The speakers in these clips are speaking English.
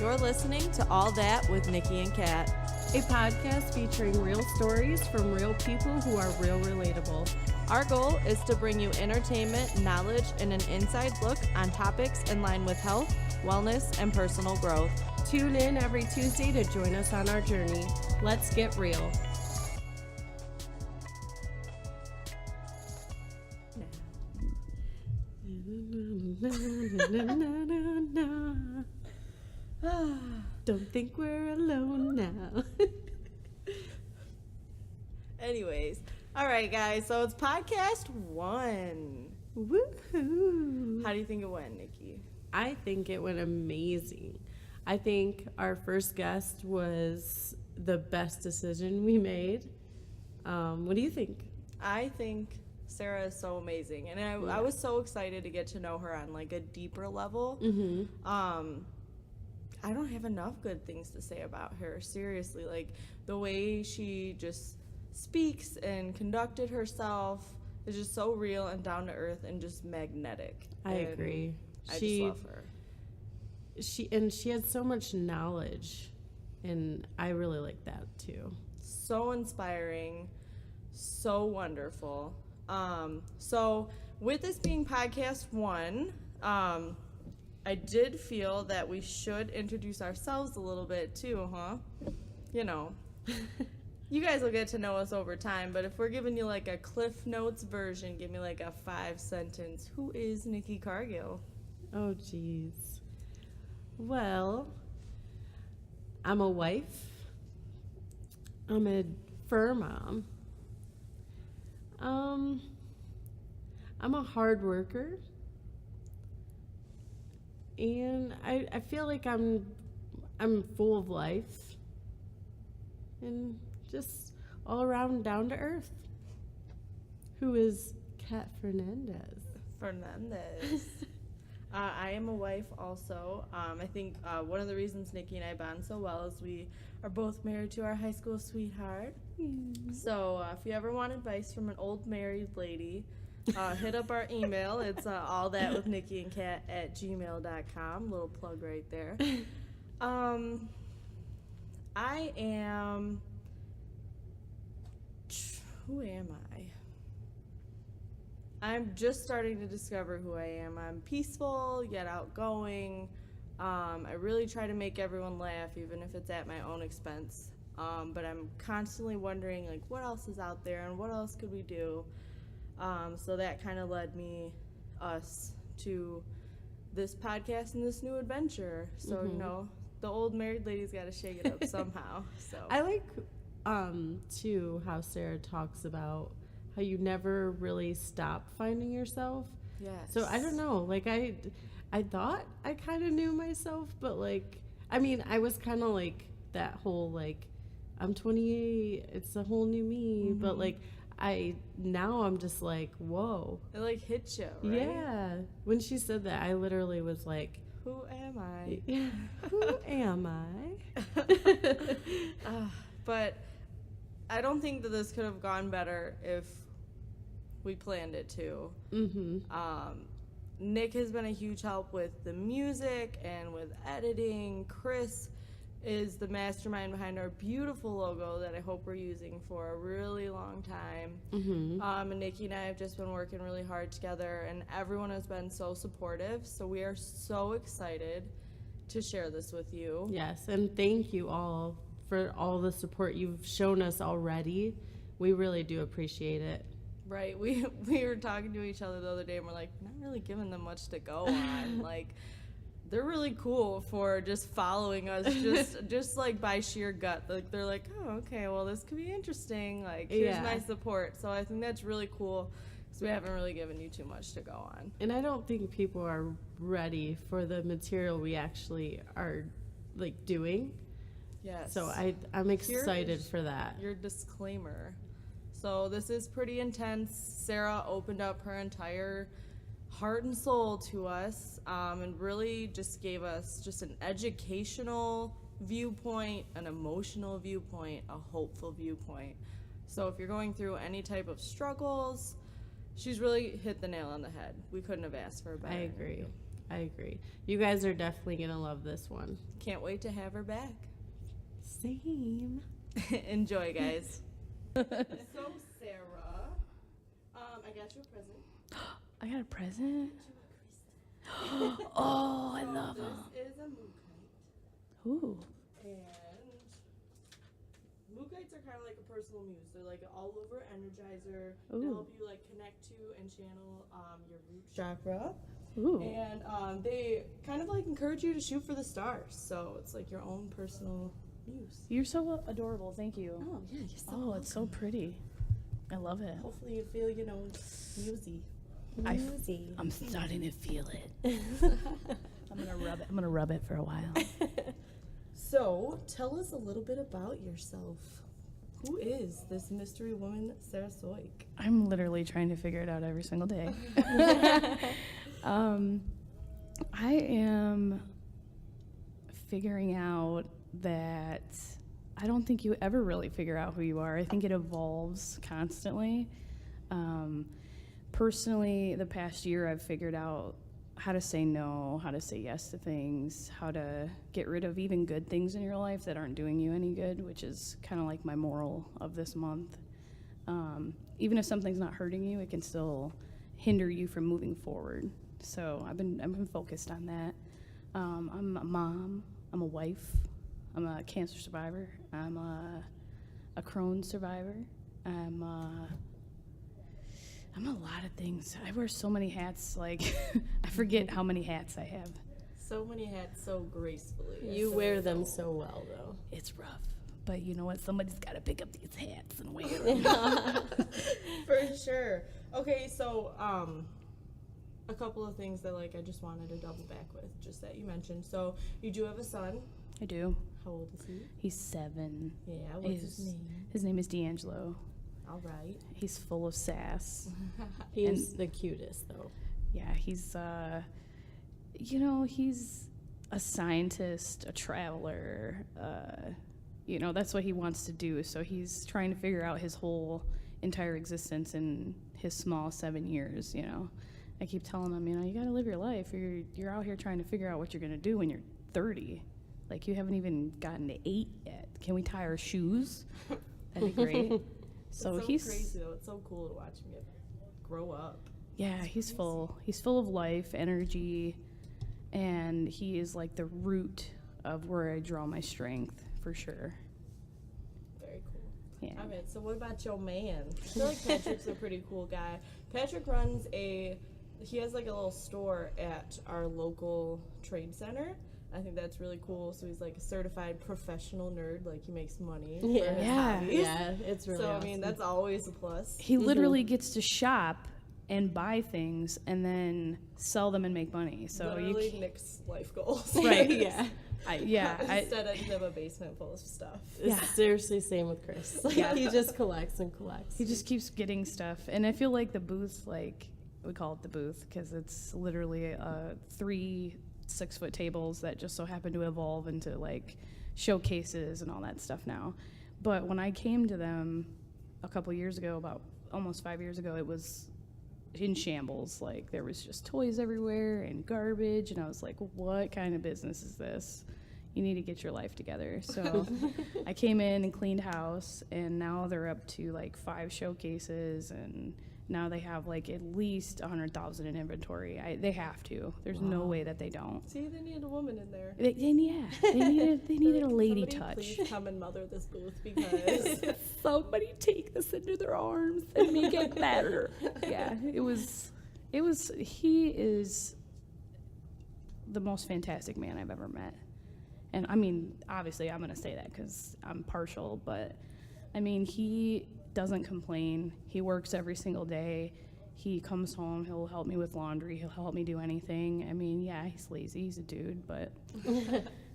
You're listening to All That with Nikki and Cat, a podcast featuring real stories from real people who are real relatable. Our goal is to bring you entertainment, knowledge, and an inside look on topics in line with health, wellness, and personal growth. Tune in every Tuesday to join us on our journey. Let's get real. Don't think we're alone now. Anyways, all right, guys. So it's podcast 1. Woohoo! How do you think it went, Nikki? I think it went amazing. I think our first guest was the best decision we made. What do you think? I think Sarah is so amazing, and I was so excited to get to know her on like a deeper level. Mm-hmm. I don't have enough good things to say about her. Seriously, like the way she just speaks and conducted herself is just so real and down to earth and just magnetic. I agree. I just love her. She had so much knowledge, and I really like that too. So inspiring, so wonderful. So with this being podcast 1, I did feel that we should introduce ourselves a little bit too, huh? You know, you guys will get to know us over time, but if we're giving you like a Cliff Notes version, give me like a 5-sentence. Who is Nikki Cargill? Oh, geez. Well, I'm a wife. I'm a fur mom. I'm a hard worker. And I feel like I'm full of life and just all around down to earth. Who is Kat Fernandez? I am a wife also. I think one of the reasons Nikki and I bond so well is we are both married to our high school sweetheart. So if you ever want advice from an old married lady, hit up our email. It's allthatwithnikkieandcat@gmail.com. Little plug right there. Who am I? I'm just starting to discover who I am. I'm peaceful yet outgoing. I really try to make everyone laugh, even if it's at my own expense. But I'm constantly wondering, like, what else is out there and what else could we do? So that kind of led us to this podcast and this new adventure. So, you know, the old married lady's got to shake it up somehow. So I like, too, how Sarah talks about how you never really stop finding yourself. Yes. So I don't know, like I thought I kind of knew myself, but like, I mean, I was kind of like that whole, like, I'm 28, it's a whole new me, but like, now I'm just like, whoa. It like hits you, right? Yeah. When she said that, I literally was like, who am I? Who am I? But I don't think that this could have gone better if we planned it to. Nick has been a huge help with the music and with editing. Chris is the mastermind behind our beautiful logo that I hope we're using for a really long time. And Nikki and I have just been working really hard together, and everyone has been so supportive. So we are so excited to share this with you. Yes, and thank you all for all the support you've shown us already. We really do appreciate it. Right. We were talking to each other the other day, and we're like, not really giving them much to go on. Like, they're really cool for just following us, just like by sheer gut. Like, they're like, oh, okay, well, this could be interesting. Like, here's my support. So I think that's really cool, because we haven't really given you too much to go on. And I don't think people are ready for the material we actually are, like, doing. Yes. So I'm excited for that. Your disclaimer. So this is pretty intense. Sarah opened up her entire heart and soul to us, and really just gave us just an educational viewpoint, an emotional viewpoint, a hopeful viewpoint. So if you're going through any type of struggles, she's really hit the nail on the head. We couldn't have asked for a better. I agree. I agree. You guys are definitely going to love this one. Can't wait to have her back. Same. Enjoy, guys. So, Sarah, I got you a present. I got a present? Oh, I love them. This is a moon kite. Ooh. And moon kites are kind of like a personal muse. They're like an all-over energizer to Ooh. help you like connect to and channel your root chakra. Ooh. And they kind of like encourage you to shoot for the stars. So it's like your own personal muse. You're so adorable. Thank you. Oh, yeah, you're so Oh, it's so pretty. I love it. Hopefully you feel, musy. I'm starting to feel it. I'm gonna rub it for a while. So, tell us a little bit about yourself. Who is this mystery woman, Sarah Soyk? I'm literally trying to figure it out every single day. I am figuring out that I don't think you ever really figure out who you are. I think it evolves constantly. Personally, the past year I've figured out how to say no, how to say yes to things, how to get rid of even good things in your life that aren't doing you any good, which is kind of like my moral of this month. Even if something's not hurting you, it can still hinder you from moving forward. So I've been focused on that. I'm a mom, I'm a wife, I'm a cancer survivor, I'm a Crohn survivor, I'm a lot of things. I wear so many hats, like, I forget how many hats I have. So many hats so gracefully. You wear them so well, though. It's rough. But you know what? Somebody's got to pick up these hats and wear them. For sure. Okay, so, a couple of things that, like, I just wanted to double back with, just that you mentioned. So, you do have a son. I do. How old is he? He's 7. Yeah, what's his name? His name is DAngelo. All right. He's full of sass. He's the cutest, though. Yeah, he's, he's a scientist, a traveler. That's what he wants to do. So he's trying to figure out his whole entire existence in his small 7 years, I keep telling him, you got to live your life. You're out here trying to figure out what you're going to do when you're 30. Like, you haven't even gotten to 8 yet. Can we tie our shoes? That'd be great. So he's crazy though. It's so cool to watch him grow up. Yeah, he's full of life, energy, and he is like the root of where I draw my strength for sure. Very cool. Yeah. All right, so what about your man? I feel like Patrick's a pretty cool guy. Patrick runs he has like a little store at our local trade center. I think that's really cool. So he's like a certified professional nerd. Like, he makes money. For his hobbies. Yeah, it's really awesome. I mean, that's always a plus. He literally gets to shop and buy things and then sell them and make money. So literally Nick's life goals. Right. Yeah. Instead, I just have a basement full of stuff. It's seriously same with Chris. Yeah. He just collects and collects. He just keeps getting stuff. And I feel like the booth, like, we call it the booth because it's literally 3 6-foot tables that just so happen to evolve into like showcases and all that stuff now. But when I came to them a couple years ago, about almost 5 years ago, it was in shambles. Like, there was just toys everywhere and garbage, and I was like, what kind of business is this? You need to get your life together. So I came in and cleaned house, and now they're up to like 5 showcases, and now they have like at least 100,000 in inventory. They have to. There's no way that they don't. See, they need a woman in there. They needed a lady touch. Please come and mother this booth because Somebody take this into their arms and make it better. Yeah, he is the most fantastic man I've ever met. And I mean, obviously I'm going to say that because I'm partial, but I mean, he doesn't complain. He works every single day. He comes home, he'll help me with laundry, he'll help me do anything. I mean, yeah, he's lazy, he's a dude, but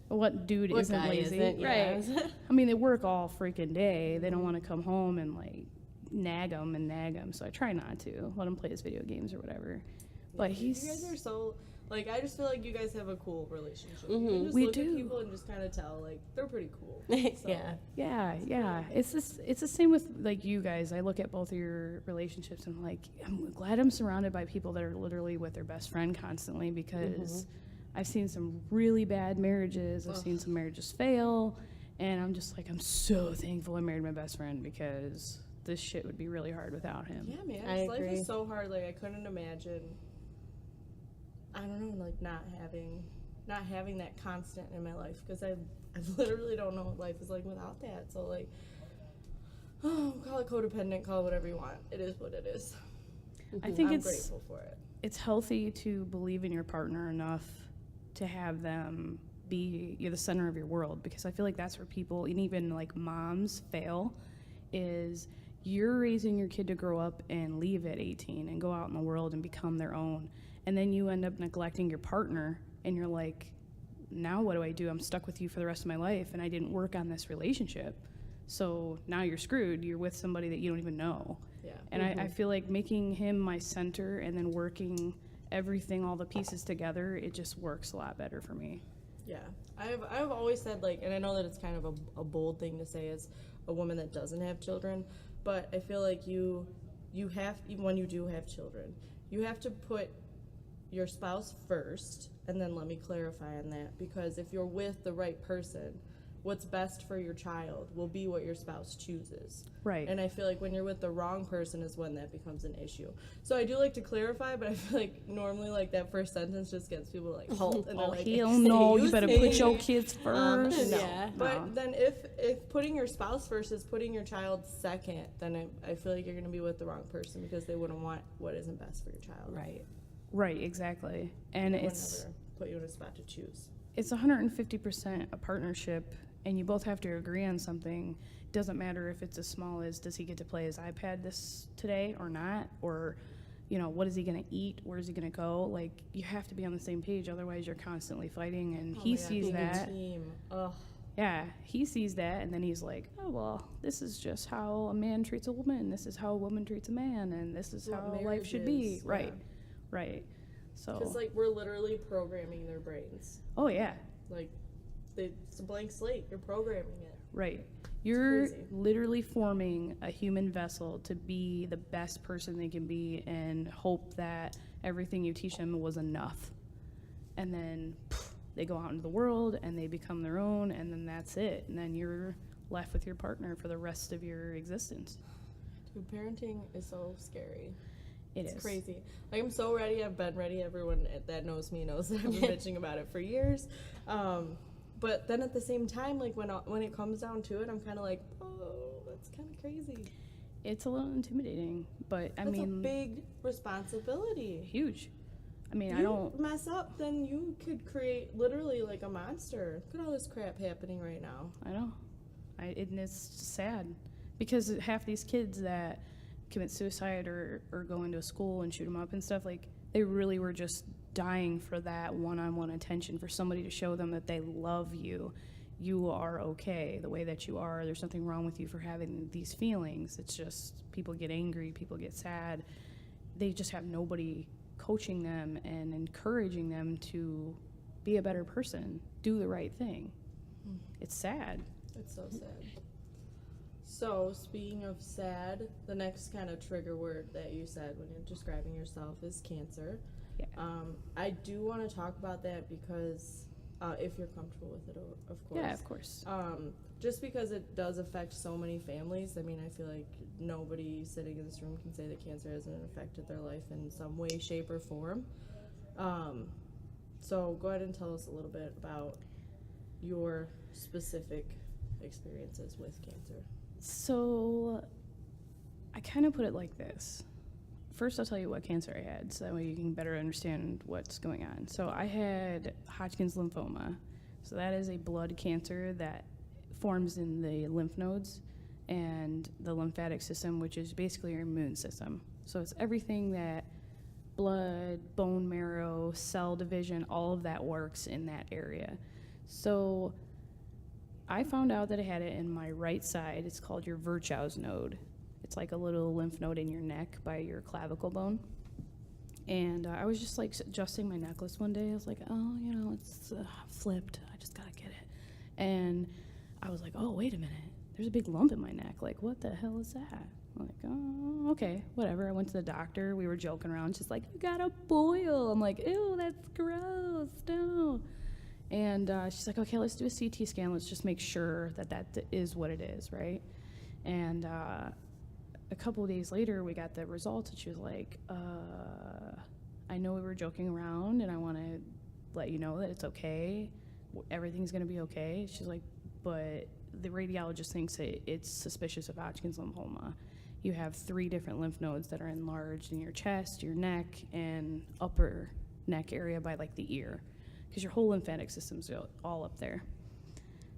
what dude isn't lazy? Isn't, yeah. Right. I mean, they work all freaking day. They don't want to come home and like nag him. So I try not to let him play his video games or whatever. But you guys are so Like, I just feel like you guys have a cool relationship. Mhm. You can just We look do. at people and just kind of tell, like, they're pretty cool. So, Yeah. It's the same with like you guys. I look at both of your relationships and like I'm glad I'm surrounded by people that are literally with their best friend constantly because I've seen some really bad marriages. I've seen some marriages fail, and I'm just like I'm so thankful I married my best friend because this shit would be really hard without him. Yeah, man. I Life agree. is so hard. Like, I couldn't imagine, I don't know, like, not having that constant in my life, because I literally don't know what life is like without that. So, like, call it codependent, call it whatever you want. It is what it is. I think I'm it's grateful for it. it's healthy to believe in your partner enough to have them be you're the center of your world, because I feel like that's where people and even like moms fail is you're raising your kid to grow up and leave at 18 and go out in the world and become their own, and then you end up neglecting your partner and you're like, now what do I do? I'm stuck with you for the rest of my life and I didn't work on this relationship, so now you're screwed. You're with somebody that you don't even know. Yeah. And I feel like making him my center and then working everything, all the pieces together, it just works a lot better for me. Yeah. I've always said, like, and I know that it's kind of a bold thing to say as a woman that doesn't have children, but I feel like you have, even when you do have children, you have to put your spouse first, and then let me clarify on that, because if you're with the right person, what's best for your child will be what your spouse chooses. Right. And I feel like when you're with the wrong person is when that becomes an issue. So I do like to clarify, but I feel like normally, like, that first sentence just gets people to, like, halt, and they're like, hell no, you better put "Excuse your me." kids first. No. Yeah. But then if putting your spouse first is putting your child second, then I feel like you're going to be with the wrong person, because they wouldn't want what isn't best for your child. Right, exactly. And They would it's never put you in a spot to choose. 150% a partnership, and you both have to agree on something. Doesn't matter if it's as small as, does he get to play his iPad this today or not, or what is he going to eat, where is he going to go. Like, you have to be on the same page, otherwise you're constantly fighting. And Oh he my God, sees being a that. team. Ugh. Yeah, he sees that, and then he's like, oh, well, this is just how a man treats a woman, this is how a woman treats a man, and this is What how life marriage should be. is, Right, yeah. right. So, Because, like, we're literally programming their brains. oh yeah, Like, it's a blank slate. You're programming it. right. You're crazy. literally forming a human vessel to be the best person they can be, and hope that everything you teach them was enough. And then they go out into the world and they become their own, and then that's it. And then you're left with your partner for the rest of your existence. Dude, parenting is so scary. It's It's crazy. Like, I'm so ready. I've been ready. Everyone that knows me knows that I've been bitching about it for years. But then at the same time, like, when it comes down to it, I'm kind of like, oh, that's kind of crazy. It's a little intimidating, but I That's mean, a big responsibility. huge. I mean, You I don't. mess up, then you could create literally like a monster. Look at all this crap happening right now. I know. And it's sad because half these kids that commit suicide or go into a school and shoot them up and stuff, like, they really were just dying for that one-on-one attention, for somebody to show them that they love you. You are okay the way that you are. There's nothing wrong with you for having these feelings. It's just people get angry, people get sad. They just have nobody coaching them and encouraging them to be a better person, do the right thing. It's sad. It's so sad. So, speaking of sad, the next kind of trigger word that you said when you're describing yourself is cancer. Yeah. I do want to talk about that because, if you're comfortable with it, of course. Yeah, of course. Just because it does affect so many families. I mean, I feel like nobody sitting in this room can say that cancer hasn't affected their life in some way, shape, or form. So go ahead and tell us a little bit about your specific experiences with cancer. So I kind of put it like this. First, I'll tell you what cancer I had, so that way you can better understand what's going on. So I had Hodgkin's lymphoma. So that is a blood cancer that forms in the lymph nodes and the lymphatic system, which is basically your immune system. So it's everything that blood, bone marrow, cell division, all of that works in that area. So I found out that I had it in my right side. It's called your Virchow's node. It's like a little lymph node in your neck by your clavicle bone. And I was just like adjusting my necklace one day. I was like, oh, you know, it's flipped. I just gotta get it. And I was like, oh, wait a minute. There's a big lump in my neck. Like, what the hell is that? I'm like, oh, okay, whatever. I went to the doctor. We were joking around. She's like, you got a boil. I'm like, ew, that's gross. No. And she's like, okay, let's do a CT scan. Let's just make sure that that is what it is, right? And a couple of days later, we got the results, and she was like, I know we were joking around, and I want to let you know that it's okay. Everything's going to be okay. She's like, but the radiologist thinks it's suspicious of Hodgkin's lymphoma. You have 3 different lymph nodes that are enlarged in your chest, your neck, and upper neck area by like the ear, because your whole lymphatic system's all up there.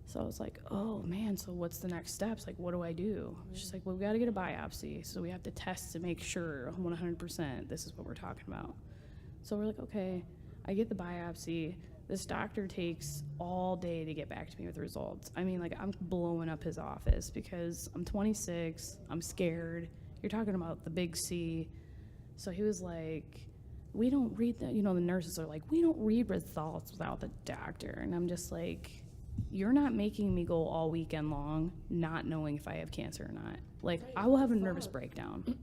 So I was like, oh man, so what's the next steps? Like, what do I do? She's like, well, we got to get a biopsy. So we have to test to make sure 100% this is what we're talking about. So we're like, okay, I get the biopsy. This doctor takes all day to get back to me with results. I mean, like, I'm blowing up his office because I'm 26, I'm scared. You're talking about the big C. So he was like, we don't read that. You know, the nurses are like, we don't read results without the doctor. And I'm just like, you're not making me go all weekend long not knowing if I have cancer or not. Like, I will have a nervous breakdown.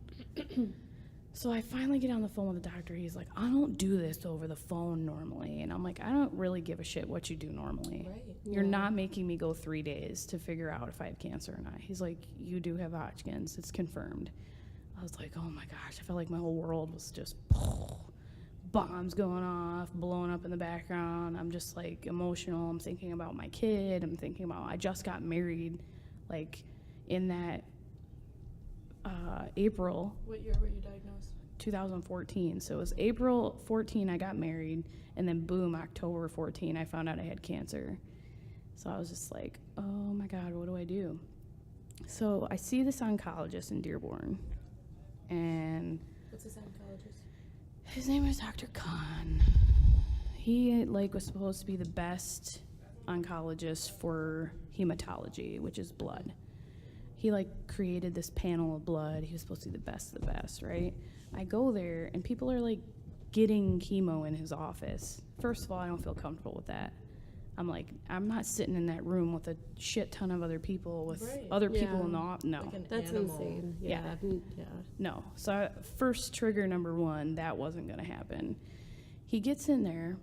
So I finally get on the phone with the doctor. He's like, I don't do this over the phone normally. And I'm like, I don't really give a shit what you do normally. Right. You're not making me go 3 days to figure out if I have cancer or not. He's like, you do have Hodgkin's. It's confirmed. I was like, oh my gosh. I felt like my whole world was just bombs going off, blowing up in the background. I'm just like emotional. I'm thinking about my kid. I'm thinking about, I just got married, like in that April. What year were you diagnosed? 2014. So it was April 14 I got married, and then boom, October 14 I found out I had cancer. So I was just like, oh my God, what do I do? So I see this oncologist in Dearborn, and What's this oncologist? his name is Dr. Khan. He like was supposed to be the best oncologist for hematology, which is blood. He like created this panel of blood. He was supposed to be the best of the best, right? I go there and people are like getting chemo in his office. First of all, I don't feel comfortable with that. I'm like, I'm not sitting in that room with a shit ton of other people with other people in the office. No. Like That's animal. insane. Yeah. No. So first trigger number 1, that wasn't going to happen. He gets in there.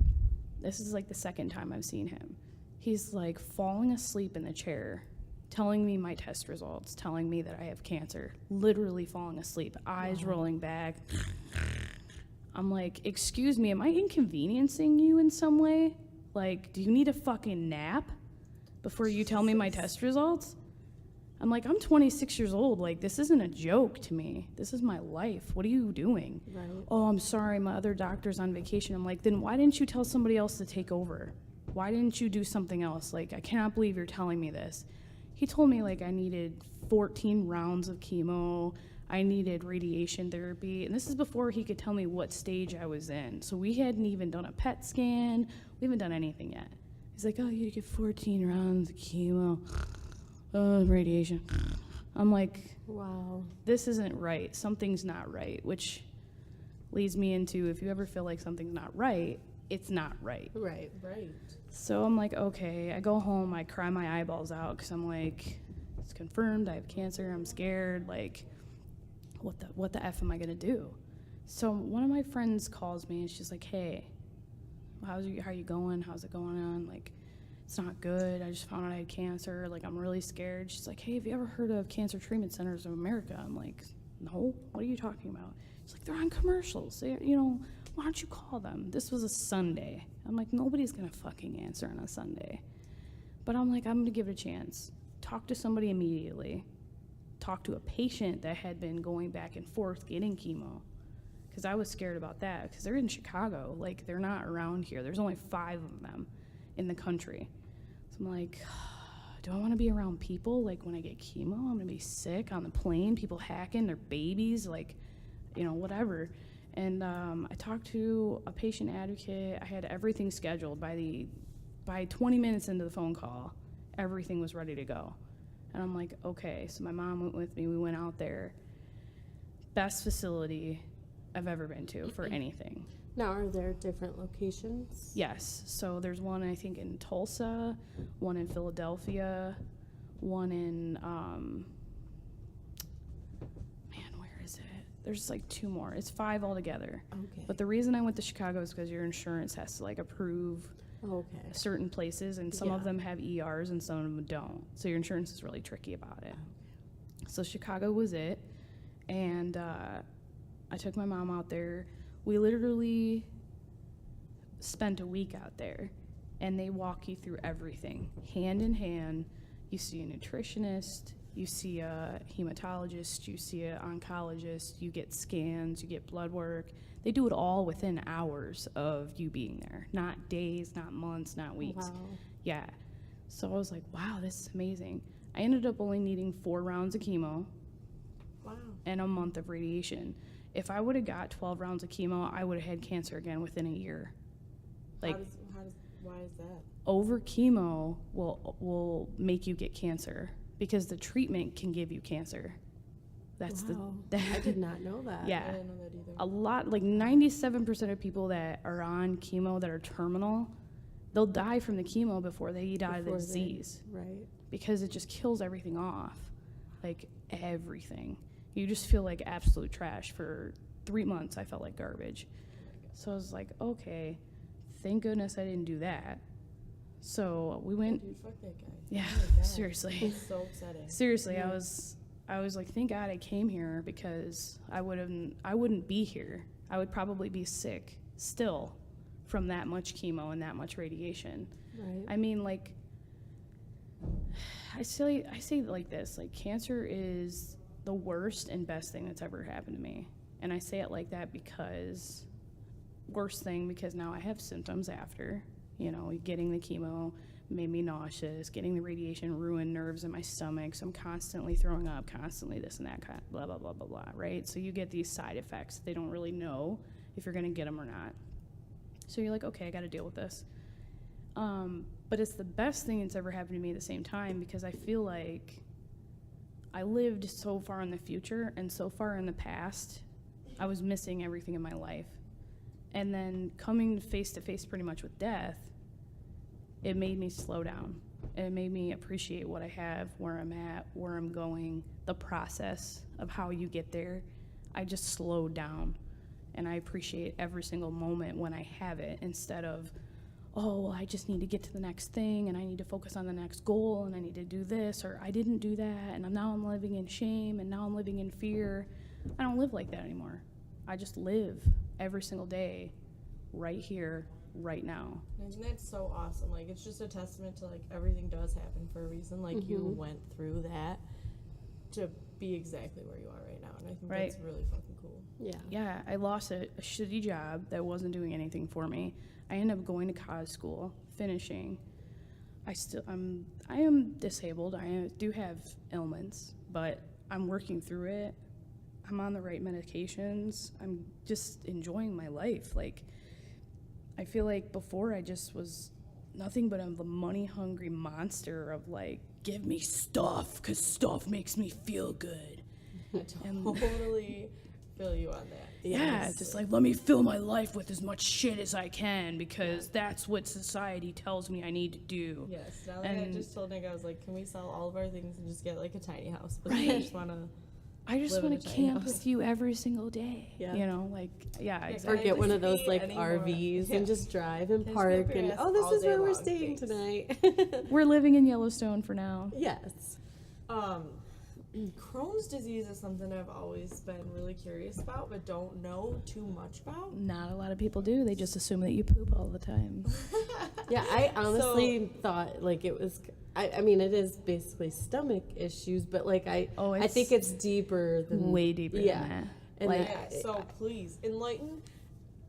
This is like the second time I've seen him. He's like falling asleep in the chair, telling me my test results, telling me that I have cancer, literally falling asleep, eyes rolling back. I'm like, excuse me, am I inconveniencing you in some way? Like, do you need a fucking nap before you tell me my test results? I'm like, I'm 26 years old. Like, this isn't a joke to me. This is my life. What are you doing? Right. Oh, I'm sorry, my other doctor's on vacation. I'm like, then why didn't you tell somebody else to take over? Why didn't you do something else? Like, I cannot believe you're telling me this. He told me, like, I needed 14 rounds of chemo. I needed radiation therapy. And this is before he could tell me what stage I was in. So we hadn't even done a PET scan. We haven't done anything yet. He's like, oh, you get 14 rounds of chemo. Radiation. I'm like, Wow. this isn't right. Something's not right, which leads me into, if you ever feel like something's not right, it's not right. Right. So I'm like, okay. I go home, I cry my eyeballs out because I'm like, it's confirmed, I have cancer, I'm scared. Like, what the F am I gonna do? So one of my friends calls me and she's like, hey, how are you going? How's it going on? Like, it's not good. I just found out I had cancer. Like, I'm really scared. She's like, hey, have you ever heard of Cancer Treatment Centers of America? I'm like, no, what are you talking about? She's like, they're on commercials. Why don't you call them? This was a Sunday. I'm like, nobody's gonna fucking answer on a Sunday. But I'm like, I'm gonna give it a chance. Talk to somebody immediately. Talk to a patient that had been going back and forth getting chemo. Because I was scared about that, because they're in Chicago. Like, they're not around here. There's only 5 of them in the country. So I'm like, do I want to be around people? Like, when I get chemo, I'm going to be sick on the plane, people hacking their babies, like, whatever. And I talked to a patient advocate. I had everything scheduled. By 20 minutes into the phone call, everything was ready to go. And I'm like, okay. So my mom went with me. We went out there. Best facility, I've ever been to for anything. Now, are there different locations? Yes. So there's one, I think, in Tulsa, one in Philadelphia, one in, where is it? There's like 2 more. It's 5 altogether. Okay. But the reason I went to Chicago is because your insurance has to like approve Okay. certain places, and some of Yeah. them have ERs and some of them don't. So your insurance is really tricky about it. So Chicago was it. And I took my mom out there. We literally spent a week out there, and they walk you through everything, hand in hand. You see a nutritionist, you see a hematologist, you see an oncologist, you get scans, you get blood work. They do it all within hours of you being there, not days, not months, not weeks. Wow. Yeah. So I was like, wow, this is amazing. I ended up only needing 4 rounds of chemo Wow. and a month of radiation. If I would have got 12 rounds of chemo, I would have had cancer again within a year. Like, Why is that? over chemo will make you get cancer because the treatment can give you cancer. That's Wow. the I did not know that. yeah. I didn't know that either. A lot, like 97% of people that are on chemo that are terminal, they'll die from the chemo before they die of the Before they- disease Right. because it just kills everything off, like everything. You just feel like absolute trash for 3 months. I felt like garbage. So I was like, okay, thank goodness I didn't do that. So we went, Dude, fuck that guy. yeah, Oh my God. seriously. It's so upsetting. Seriously, I was like, thank God I came here because I wouldn't be here. I would probably be sick still from that much chemo and that much radiation. Right. I mean, like, I say it like this, like, cancer is the worst and best thing that's ever happened to me. And I say it like that because, worst thing, because now I have symptoms after, getting the chemo made me nauseous, getting the radiation ruined nerves in my stomach, so I'm constantly throwing up, constantly this and that, blah, blah, blah, blah, blah, right? So you get these side effects. They don't really know if you're gonna get them or not. So you're like, okay, I gotta deal with this. But it's the best thing that's ever happened to me at the same time because I feel like I lived so far in the future and so far in the past, I was missing everything in my life. And then coming face to face pretty much with death, it made me slow down. It made me appreciate what I have, where I'm at, where I'm going, the process of how you get there. I just slowed down, and I appreciate every single moment when I have it instead of, oh, well, I just need to get to the next thing, and I need to focus on the next goal, and I need to do this, or I didn't do that, and now I'm living in shame, and now I'm living in fear. I don't live like that anymore. I just live every single day right here, right now. And that's so awesome. Like, it's just a testament to, like, everything does happen for a reason. Like, you went through that to be exactly where you are right now. And I think that's really fucking cool. Yeah. Yeah, I lost a shitty job that wasn't doing anything for me. I ended up going to college school, finishing. I am disabled. I do have ailments, but I'm working through it. I'm on the right medications. I'm just enjoying my life. Like, I feel like before I just was nothing but a money-hungry monster of, like, give me stuff, because stuff makes me feel good. I totally feel you on that. Yeah, just like, let me fill my life with as much shit as I can, because that's what society tells me I need to do. Yes. Now that I just told Nick, I was like, can we sell all of our things and just get, like, a tiny house? But Right. I just want to... I just live in want a to tiny camp house. with you every single day. Yeah. Like, yeah, Yeah, exactly. Or get one of those see like anymore. RVs Yeah. and just drive and Just park get your and ass oh, this all is day where we're long, staying thanks. tonight. We're living in Yellowstone for now. Yes. Crohn's disease is something I've always been really curious about, but don't know too much about. Not a lot of people do. They just assume that you poop all the time. Yeah, I honestly thought like it was. I mean, it is basically stomach issues, but like I think it's deeper than Way deeper yeah. than that. And Like- Yeah, so please enlighten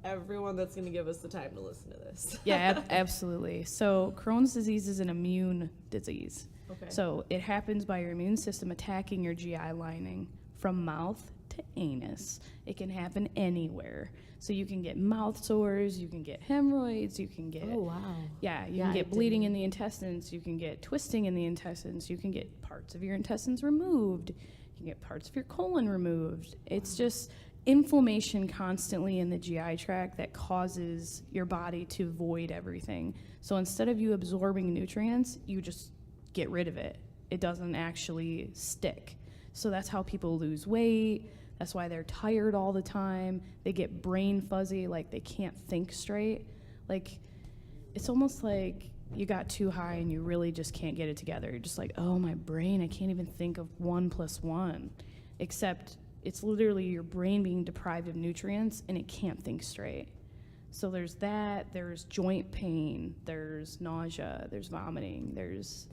everyone that's going to give us the time to listen to this. Yeah, absolutely. So Crohn's disease is an immune disease. Okay. So it happens by your immune system attacking your GI lining from mouth to anus. It can happen anywhere. So you can get mouth sores, you can get hemorrhoids, you can get Oh wow. yeah, you Yeah, can I get bleeding didn't- in the intestines, you can get twisting in the intestines, you can get parts of your intestines removed, you can get parts of your colon removed. It's just inflammation constantly in the GI tract that causes your body to void everything. So instead of you absorbing nutrients, you just get rid of it. It doesn't actually stick. So that's how people lose weight. That's why they're tired all the time. They get brain fuzzy, like they can't think straight. Like, it's almost like you got too high and you really just can't get it together. You're just like, oh, my brain, I can't even think of 1 + 1. Except it's literally your brain being deprived of nutrients and it can't think straight. So there's that, there's joint pain, there's nausea, there's vomiting, there's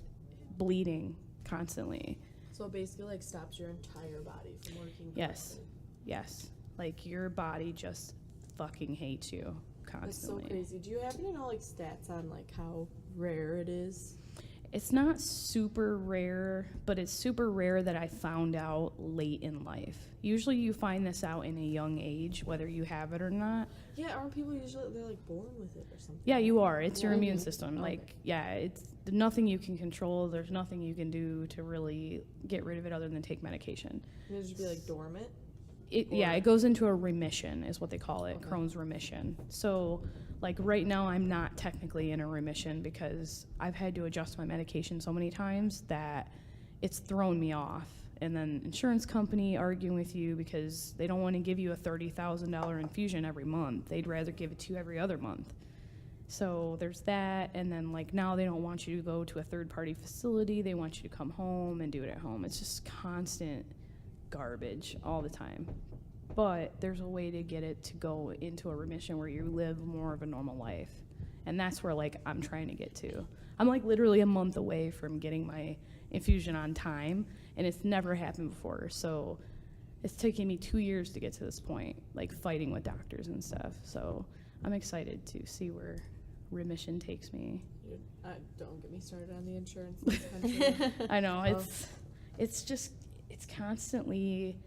bleeding constantly. So it basically like stops your entire body from working Yes, properly. yes. Like your body just fucking hates you constantly. That's so crazy. Do you happen to know like stats on like how rare it is? It's not super rare, but it's super rare that I found out late in life. Usually you find this out in a young age, whether you have it or not. Yeah, aren't people usually, they're like born with it or something? Yeah, you are. It's your Mhm. immune system. Okay. Like, yeah, it's nothing you can control. There's nothing you can do to really get rid of it other than take medication. It'd just be like dormant? Yeah, Or- it goes into a remission is what they call it, Okay. Crohn's remission. So, like right now I'm not technically in a remission because I've had to adjust my medication so many times that it's thrown me off. And then insurance company arguing with you because they don't want to give you a $30,000 infusion every month. They'd rather give it to you every other month. So there's that, and then like now they don't want you to go to a third-party facility. They want you to come home and do it at home. It's just constant garbage all the time. But there's a way to get it to go into a remission where you live more of a normal life. And that's where like I'm trying to get to. I'm like literally a month away from getting my infusion on time, and it's never happened before. So it's taken me 2 years to get to this point, like fighting with doctors and stuff. So I'm excited to see where remission takes me. Dude, don't get me started on the insurance in this country. I know, Oh. it's it's constantly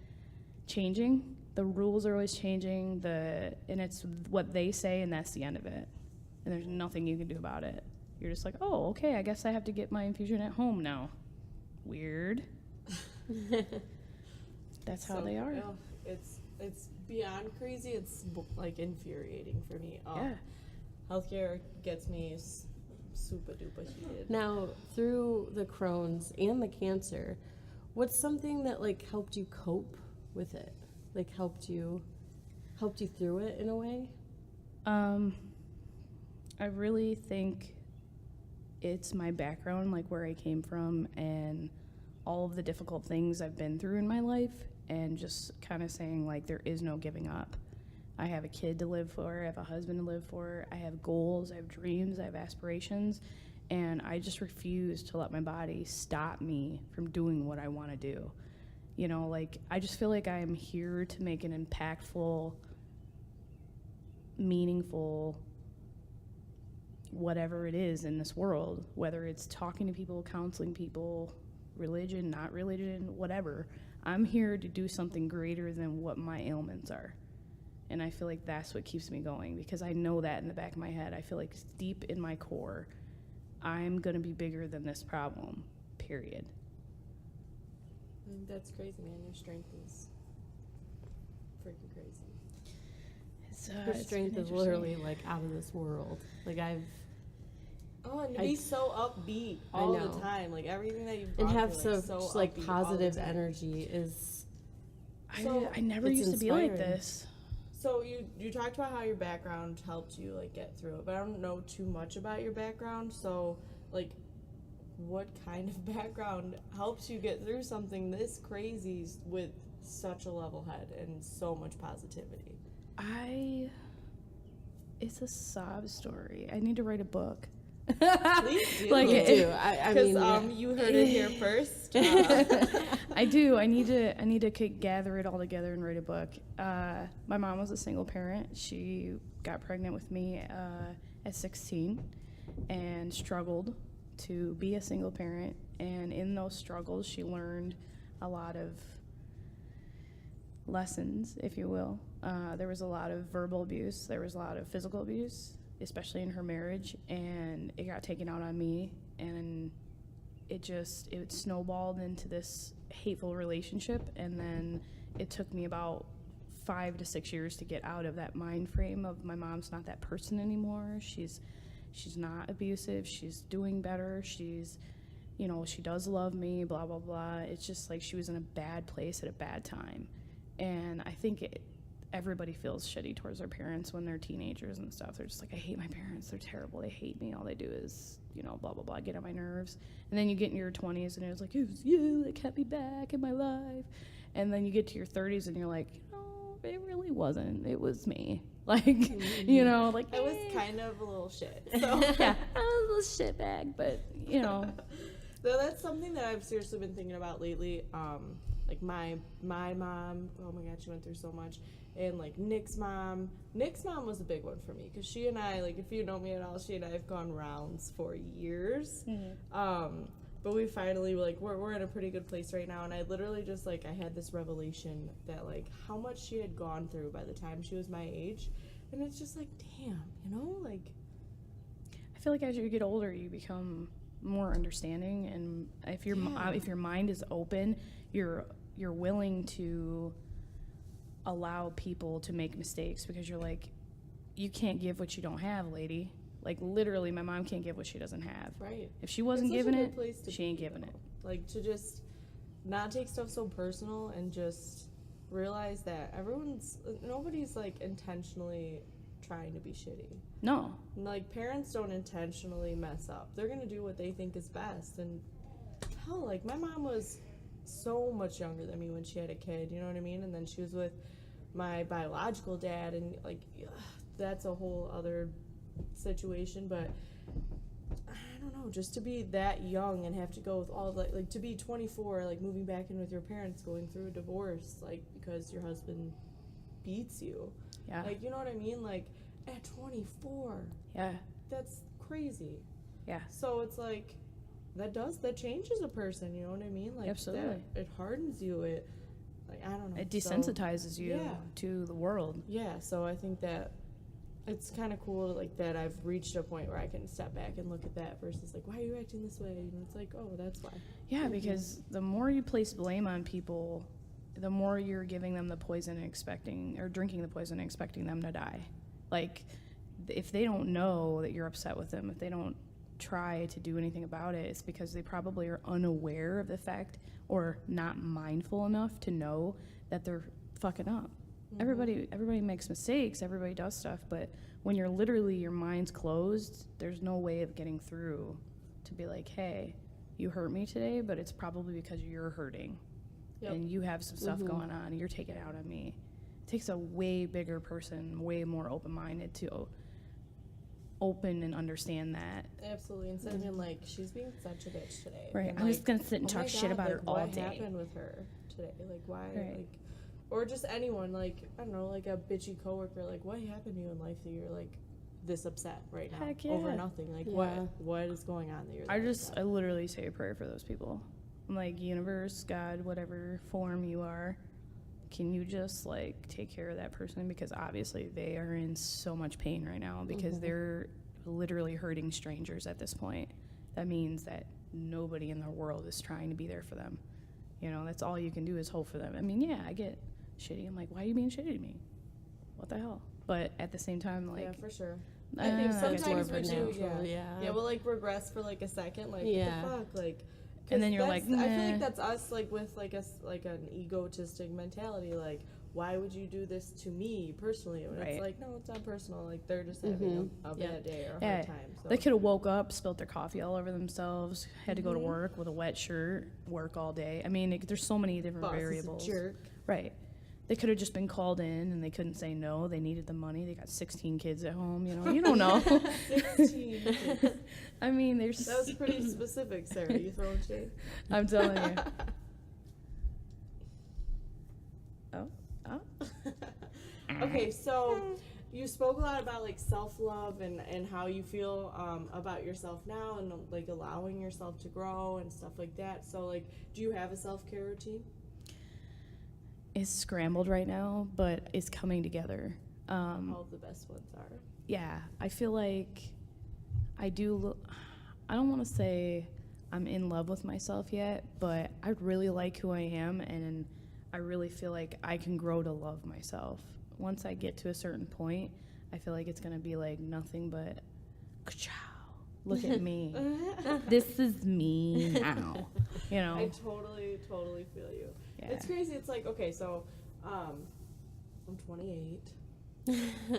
changing. The rules are always changing, and it's what they say, and that's the end of it. And there's nothing you can do about it. You're just like, oh, okay, I guess I have to get my infusion at home now. Weird. That's how So, they are. oh, it's beyond crazy. It's like infuriating for me. Yeah. Healthcare gets me super duper heated. Now, through the Crohn's and the cancer, what's something that like helped you cope with it? Like helped you through it in a way? I really think it's my background, like where I came from and all of the difficult things I've been through in my life, and just kind of saying like there is no giving up. I have a kid to live for, I have a husband to live for, I have goals, I have dreams, I have aspirations, and I just refuse to let my body stop me from doing what I want to do. You know, like I just feel like I'm here to make an impactful, meaningful, whatever it is in this world, whether it's talking to people, counseling people, religion, not religion, whatever. I'm here to do something greater than what my ailments are. And I feel like that's what keeps me going, because I know that in the back of my head. I feel like it's deep in my core, I'm going to be bigger than this problem, period. I think that's crazy, man. Your strength is freaking crazy. Her It's strength been is interesting. literally like out of this world. Like Oh, and to I- be so upbeat I all know. the time. Like everything that you've and gone have through, so like, just, like upbeat all the positive time. energy is So, I never it's used to be like inspiring. this. So you talked about how your background helped you like get through it, but I don't know too much about your background. So like, what kind of background helps you get through something this crazy with such a level head and so much positivity? It's a sob story. I need to write a book. Please do. Like, you it- do. I Because mean, you heard it here first. I do. I need to gather it all together and write a book. My mom was a single parent. She got pregnant with me at 16 and struggled to be a single parent. And in those struggles, she learned a lot of lessons, if you will. There was a lot of verbal abuse. There was a lot of physical abuse, especially in her marriage, and it got taken out on me, and it snowballed into this hateful relationship. And then it took me about 5 to 6 years to get out of that mind frame of my mom's not that person anymore. She's not abusive. She's doing better. She's, you know, she does love me, blah, blah, blah. It's just like she was in a bad place at a bad time. And I think everybody feels shitty towards their parents when they're teenagers and stuff. They're just like, I hate my parents. They're terrible. They hate me. All they do is, you know, blah, blah, blah, get on my nerves. And then you get in your 20s and it's like, it was you that kept me back in my life. And then you get to your 30s and you're like, you know, it really wasn't. It was me. Like, you know, like. I was kind of a little shit. So. Yeah, I was a little shitbag, but, you know. So that's something that I've seriously been thinking about lately. Like my mom, oh my God, she went through so much. And like Nick's mom was a big one for me because she and I, like, if you know me at all, she and I have gone rounds for years. But we finally, like, we're in a pretty good place right now. And I literally just, like, I had this revelation that, like, how much she had gone through by the time she was my age. And it's just like, damn, you know, like. I feel like as you get older, you become more understanding. And if your mind is open, you're willing to allow people to make mistakes because you're like, you can't give what you don't have, lady. Like, literally, my mom can't give what she doesn't have. Right. If she wasn't giving it, she ain't giving it. Like, to just not take stuff so personal and just realize that nobody's, like, intentionally trying to be shitty. No. Like, parents don't intentionally mess up. They're going to do what they think is best. And, hell, like, my mom was so much younger than me when she had a kid, you know what I mean? And then she was with my biological dad, and, like, that's a whole other situation. But I don't know, just to be that young and have to go with all the, like, to be 24, like, moving back in with your parents, going through a divorce, like, because your husband beats you. Yeah. Like, you know what I mean? Like, at 24. Yeah. That's crazy. Yeah. So it's like, that changes a person, you know what I mean? Like, absolutely. It hardens you, like, I don't know. It desensitizes you to the world. Yeah, so I think that it's kind of cool, like, that I've reached a point where I can step back and look at that versus, like, why are you acting this way? And it's like, oh, that's why. Yeah, because the more you place blame on people, the more you're giving them the poison and drinking the poison and expecting them to die. Like, if they don't know that you're upset with them, if they don't try to do anything about it, it's because they probably are unaware of the fact or not mindful enough to know that they're fucking up. Everybody makes mistakes, everybody does stuff, but when you're literally, your mind's closed, there's no way of getting through to be like, hey, you hurt me today, but it's probably because you're hurting. And you have some stuff going on and you're taking it out on me. It takes a way bigger person, way more open-minded to open and understand that. Absolutely. Instead of being like, she's being such a bitch today. Right. And I'm like, just going to sit and talk shit about her all day. What happened with her today? Like, why? Right. Like, or just anyone, like, I don't know, like a bitchy coworker, like, what happened to you in life that you're, like, this upset right now Heck yeah. over nothing? Like, what is going on that you're I literally say a prayer for those people. I'm like, universe, God, whatever form you are, can you just, like, take care of that person? Because obviously they are in so much pain right now because they're literally hurting strangers at this point. That means that nobody in the world is trying to be there for them. You know, that's all you can do is hope for them. I mean, yeah, I get shitty. I'm like, why are you being shitty to me? What the hell? But at the same time, like... Yeah, for sure. I think sometimes we do, yeah, we'll, like, regress for, like, a second, like, what the fuck? Like... And then you're like, nah. I feel like that's us, like, with, like, an egotistic mentality, like, why would you do this to me personally? And it's like, no, it's not personal. Like, they're just having a bad day or a hard time. So. They could have woke up, spilled their coffee all over themselves, had to go to work with a wet shirt, work all day. I mean, there's so many different variables. Is a jerk. Right. They could have just been called in and they couldn't say no. They needed the money. They got 16 kids at home. You know, you don't know. 16 kids. I mean, there's... That was pretty specific, Sarah. You throwing shade? I'm telling you. Okay, so you spoke a lot about, like, self-love and how you feel about yourself now and, like, allowing yourself to grow and stuff like that. So, like, do you have a self-care routine? It's scrambled right now, but it's coming together. All of the best ones are. Yeah, I feel like I don't want to say I'm in love with myself yet, but I really like who I am, and I really feel like I can grow to love myself. Once I get to a certain point, I feel like it's going to be like nothing but, ka-chow, look at me. This is me now, you know? I totally feel you. Yeah. It's crazy. It's like, okay, so I'm 28.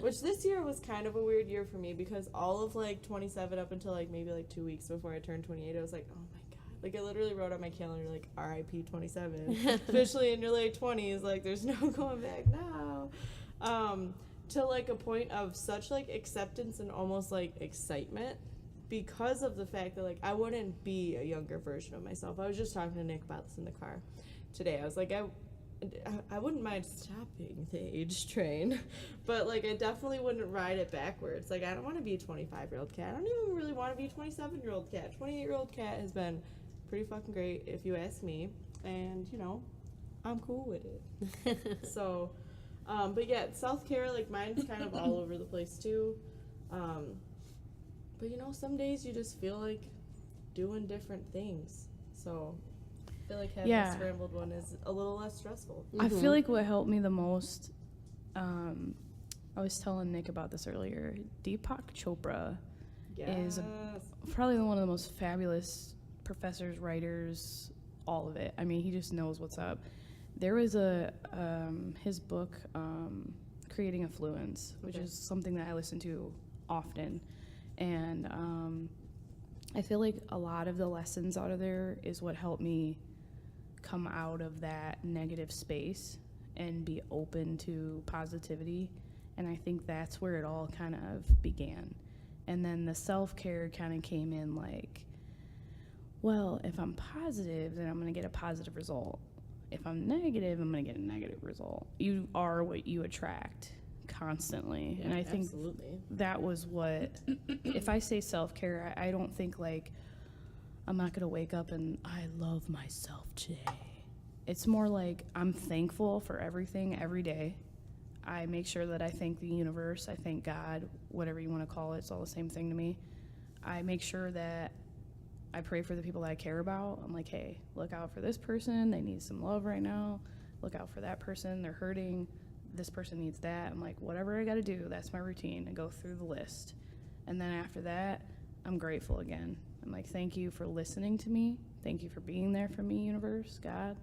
Which this year was kind of a weird year for me because all of like 27 up until like maybe like 2 weeks before I turned 28, I was like, oh my god. Like I literally wrote on my calendar like RIP 27. Especially in your late 20s, like there's no going back now. To like a point of such like acceptance and almost like excitement because of the fact that like I wouldn't be a younger version of myself. I was just talking to Nick about this in the car today. I was like, I wouldn't mind stopping the age train, but like I definitely wouldn't ride it backwards. Like I don't want to be a 25-year-old cat. I don't even really want to be a 27-year-old cat. 28-year-old cat has been pretty fucking great if you ask me, and you know, I'm cool with it. So, but yeah, self-care, like mine's kind of all over the place too. But you know, some days you just feel like doing different things. So I feel like having a scrambled one is a little less stressful. I feel like what helped me the most, I was telling Nick about this earlier, Deepak Chopra is probably one of the most fabulous professors, writers, all of it. I mean, he just knows what's up. There was his book, Creating Affluence, which is something that I listen to often. And I feel like a lot of the lessons out of there is what helped me come out of that negative space and be open to positivity. And I think that's where it all kind of began. And then the self-care kind of came in like, well, if I'm positive, then I'm going to get a positive result. If I'm negative, I'm going to get a negative result. You are what you attract constantly. Yeah, and I think absolutely. that was what, if I say self-care, I don't think like, I'm not going to wake up and I love myself today. It's more like I'm thankful for everything every day. I make sure that I thank the universe, I thank God, whatever you want to call it, it's all the same thing to me. I make sure that I pray for the people that I care about. I'm like, hey, look out for this person, they need some love right now. Look out for that person, they're hurting. This person needs that. I'm like, whatever I got to do, that's my routine. I go through the list. And then after that, I'm grateful again. I'm like, thank you for listening to me. Thank you for being there for me, universe, God.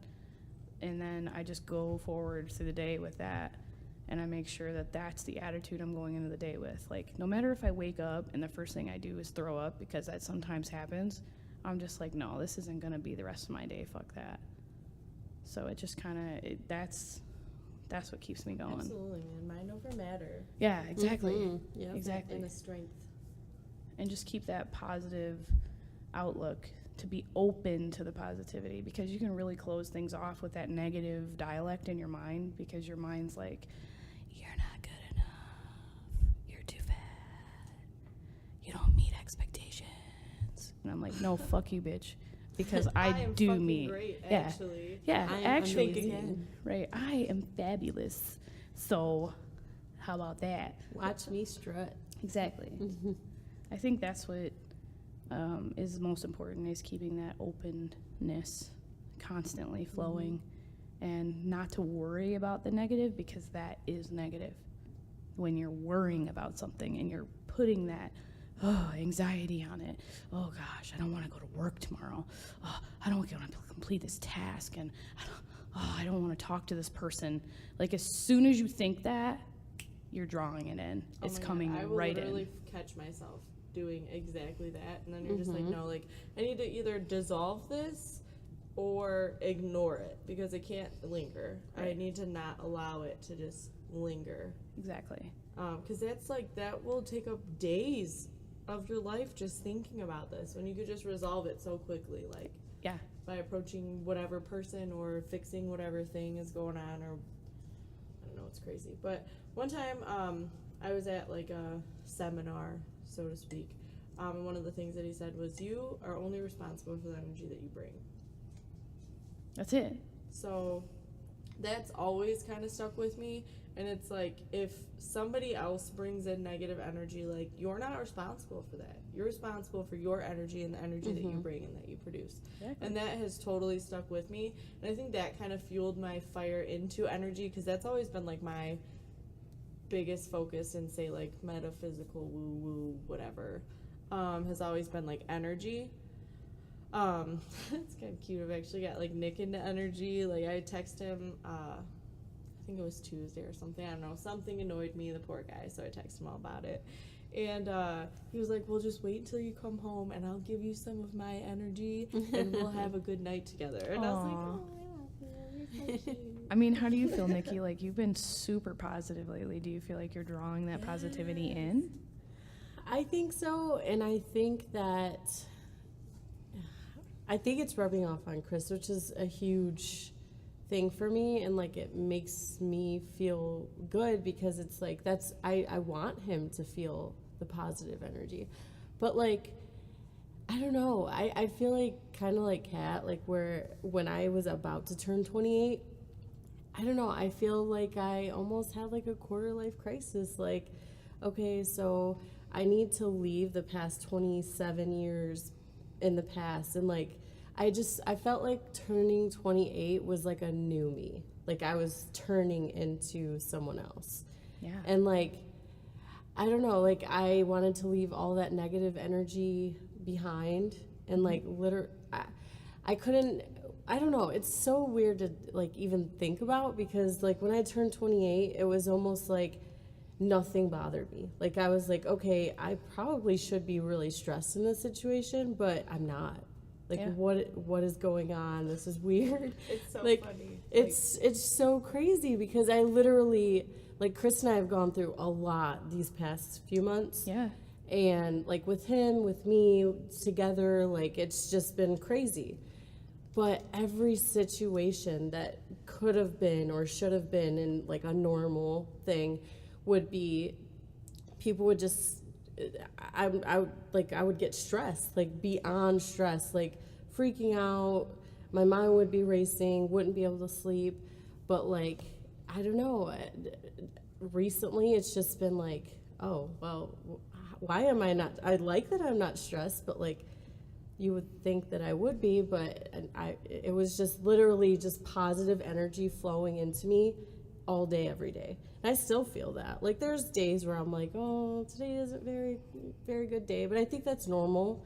And then I just go forward through the day with that. And I make sure that that's the attitude I'm going into the day with. Like, no matter if I wake up and the first thing I do is throw up, because that sometimes happens, I'm just like, no, this isn't going to be the rest of my day. Fuck that. So it just kind of, that's what keeps me going. Absolutely, man. Mind over matter. Yeah, exactly. Mm-hmm. Yep. Exactly. And the strength. And just keep that positive outlook, to be open to the positivity, because you can really close things off with that negative dialect in your mind, because your mind's like, you're not good enough, you're too fat, you don't meet expectations. And I'm like, no, fuck you, bitch. Because I do fucking meet. Great, yeah, actually. yeah, I am actually, amazing. right? I am fabulous. So, how about that? Watch me strut. Exactly. I think that's what is most important, is keeping that openness constantly flowing, and not to worry about the negative, because that is negative. When you're worrying about something and you're putting that anxiety on it. Oh gosh, I don't want to go to work tomorrow. I don't want to complete this task, and I don't want to talk to this person. Like, as soon as you think that, you're drawing it in. It's coming I will right literally in. catch myself doing exactly that, and then you're just like, no, like I need to either dissolve this or ignore it, because it can't linger. Right. I need to not allow it to just linger. Exactly. Because that's like, that will take up days of your life just thinking about this, when you could just resolve it so quickly, like Yeah. by approaching whatever person or fixing whatever thing is going on, or I don't know, it's crazy. But one time I was at like a seminar, so to speak, and one of the things that he said was, you are only responsible for the energy that you bring. That's it. So that's always kind of stuck with me, And it's like, if somebody else brings in negative energy, like, you're not responsible for that. You're responsible for your energy and the energy that you bring and that you produce. Exactly. And that has totally stuck with me. And I think that kind of fueled my fire into energy, because that's always been like my biggest focus in, say, like metaphysical woo woo whatever, has always been like energy. It's kind of cute. I've actually got like Nick into energy. Like, I text him, I think it was Tuesday or something. I don't know. Something annoyed me, the poor guy. So I texted him all about it. And he was like, well, just wait until you come home and I'll give you some of my energy and we'll have a good night together. And I was like, oh, I love you. You're so sweet. I mean, how do you feel, Nikki? Like, you've been super positive lately. Do you feel like you're drawing that positivity in? I think so, and I think it's rubbing off on Chris, which is a huge thing for me, and like it makes me feel good, because it's like I want him to feel the positive energy. But like, I don't know, I feel like kind of like Kat, like where when I was about to turn 28, I don't know, I feel like I almost had like a quarter life crisis. Like, okay, so I need to leave the past 27 years in the past, and like I felt like turning 28 was like a new me. Like, I was turning into someone else. Yeah. And like, I don't know, like I wanted to leave all that negative energy behind, and like I couldn't, I don't know, it's so weird to like even think about, because like when I turned 28, it was almost like nothing bothered me. Like, I was like, okay, I probably should be really stressed in this situation, but I'm not. Like, Yeah. what is going on? This is weird. It's so like, funny. It's so crazy, because I literally, like, Chris and I have gone through a lot these past few months. Yeah. And like with him, with me, together, like it's just been crazy. But every situation that could have been or should have been in like a normal thing would be, people would just, I would get stressed, like beyond stress, like freaking out. My mind would be racing, wouldn't be able to sleep. But like, I don't know, recently it's just been like, oh, well, why am I not? I like that I'm not stressed, but like, you would think that I would be, but it was just literally just positive energy flowing into me all day, every day. And I still feel that. Like, there's days where I'm like, oh, today isn't very, very good day, but I think that's normal.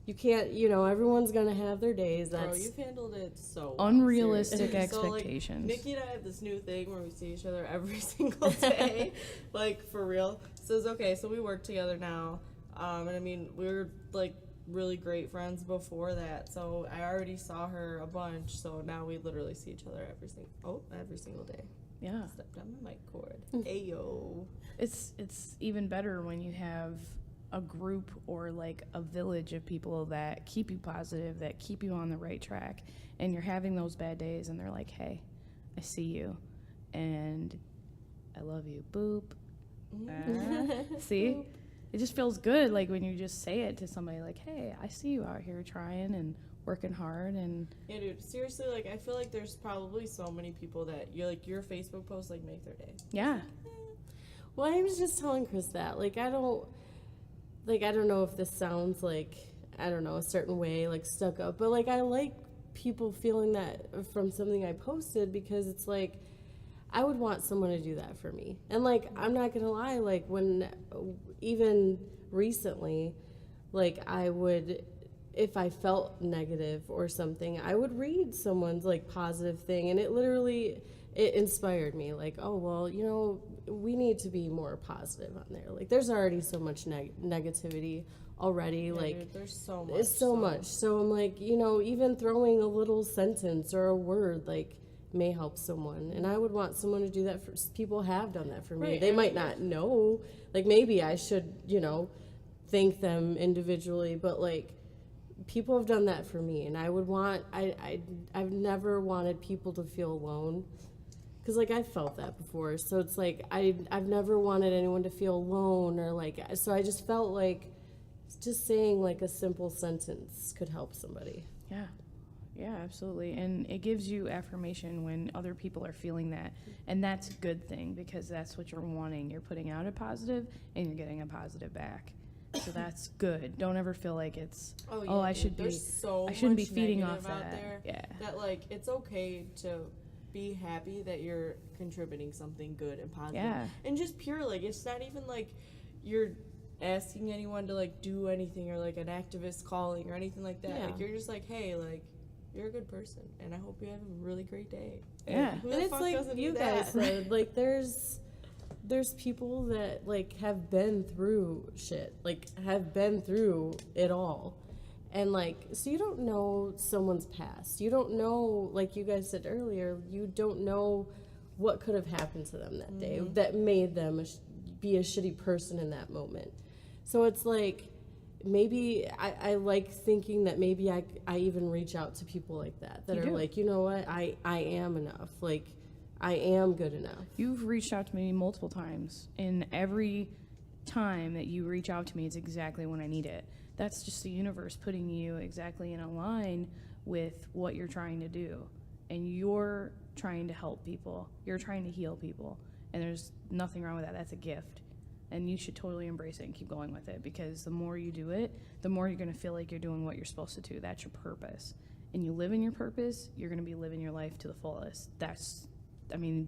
You can't, everyone's gonna have their days. Bro, you've handled it so well, Unrealistic seriously. expectations. So, like, Nikki and I have this new thing where we see each other every single day, like, for real. So it's okay, so we work together now, and I mean, we were, like, really great friends before that, so I already saw her a bunch, so now we literally see each other every single day. Yeah. Stepped on my mic cord. Ayo. It's even better when you have a group or like a village of people that keep you positive, that keep you on the right track, and you're having those bad days and they're like, hey, I see you and I love you. Boop. See? It just feels good, like when you just say it to somebody, like, hey, I see you out here trying and working hard. And yeah, dude, seriously, like, I feel like there's probably so many people that you're like, your Facebook posts like make their day. yeah. Well, I was just telling Chris that, like, I don't know if this sounds like, I don't know, a certain way, like stuck up, but like, I like people feeling that from something I posted, because it's like, I would want someone to do that for me. And like, I'm not gonna lie, like when, even recently, like I would, if I felt negative or something, I would read someone's like positive thing, and it inspired me, like, oh, well, we need to be more positive on there. Like, there's already so much negativity already. Yeah, like, dude, there's so much. it's so much. So I'm like, even throwing a little sentence or a word, like, may help someone. And I would want someone to do that for, people have done that for me. Right, They might not know, like, maybe I should, thank them individually, but like, people have done that for me, and I would want, I've never wanted people to feel alone, because like I felt that before. So it's like, I've never wanted anyone to feel alone, or like, so I just felt like just saying like a simple sentence could help somebody. Yeah. Yeah, absolutely. And it gives you affirmation when other people are feeling that. And that's a good thing because that's what you're wanting. You're putting out a positive and you're getting a positive back. So that's good. Don't ever feel like it's, I should be, I shouldn't be feeding off out that. there. Yeah. That like it's okay to be happy that you're contributing something good and positive. Yeah. And just pure, like, it's not even like you're asking anyone to like do anything or like an activist calling or anything like that. Yeah. Like, you're just like, hey, like, you're a good person and I hope you have a really great day. Yeah. Who And the it's fuck like doesn't you do guys that? said, like there's people that like have been through shit, like have been through it all. And like, so you don't know someone's past. You don't know, like you guys said earlier, you don't know what could have happened to them that day that made them be a shitty person in that moment. So it's like, maybe I like thinking that maybe I even reach out to people like that You are do. like, you know what, I am enough. Like, I am good enough. You've reached out to me multiple times, and every time that you reach out to me is exactly when I need it. That's just the universe putting you exactly in a line with what you're trying to do. And you're trying to help people. You're trying to heal people. And there's nothing wrong with that. That's a gift. And you should totally embrace it and keep going with it, because the more you do it, the more you're going to feel like you're doing what you're supposed to do. That's your purpose. And you live in your purpose, you're going to be living your life to the fullest.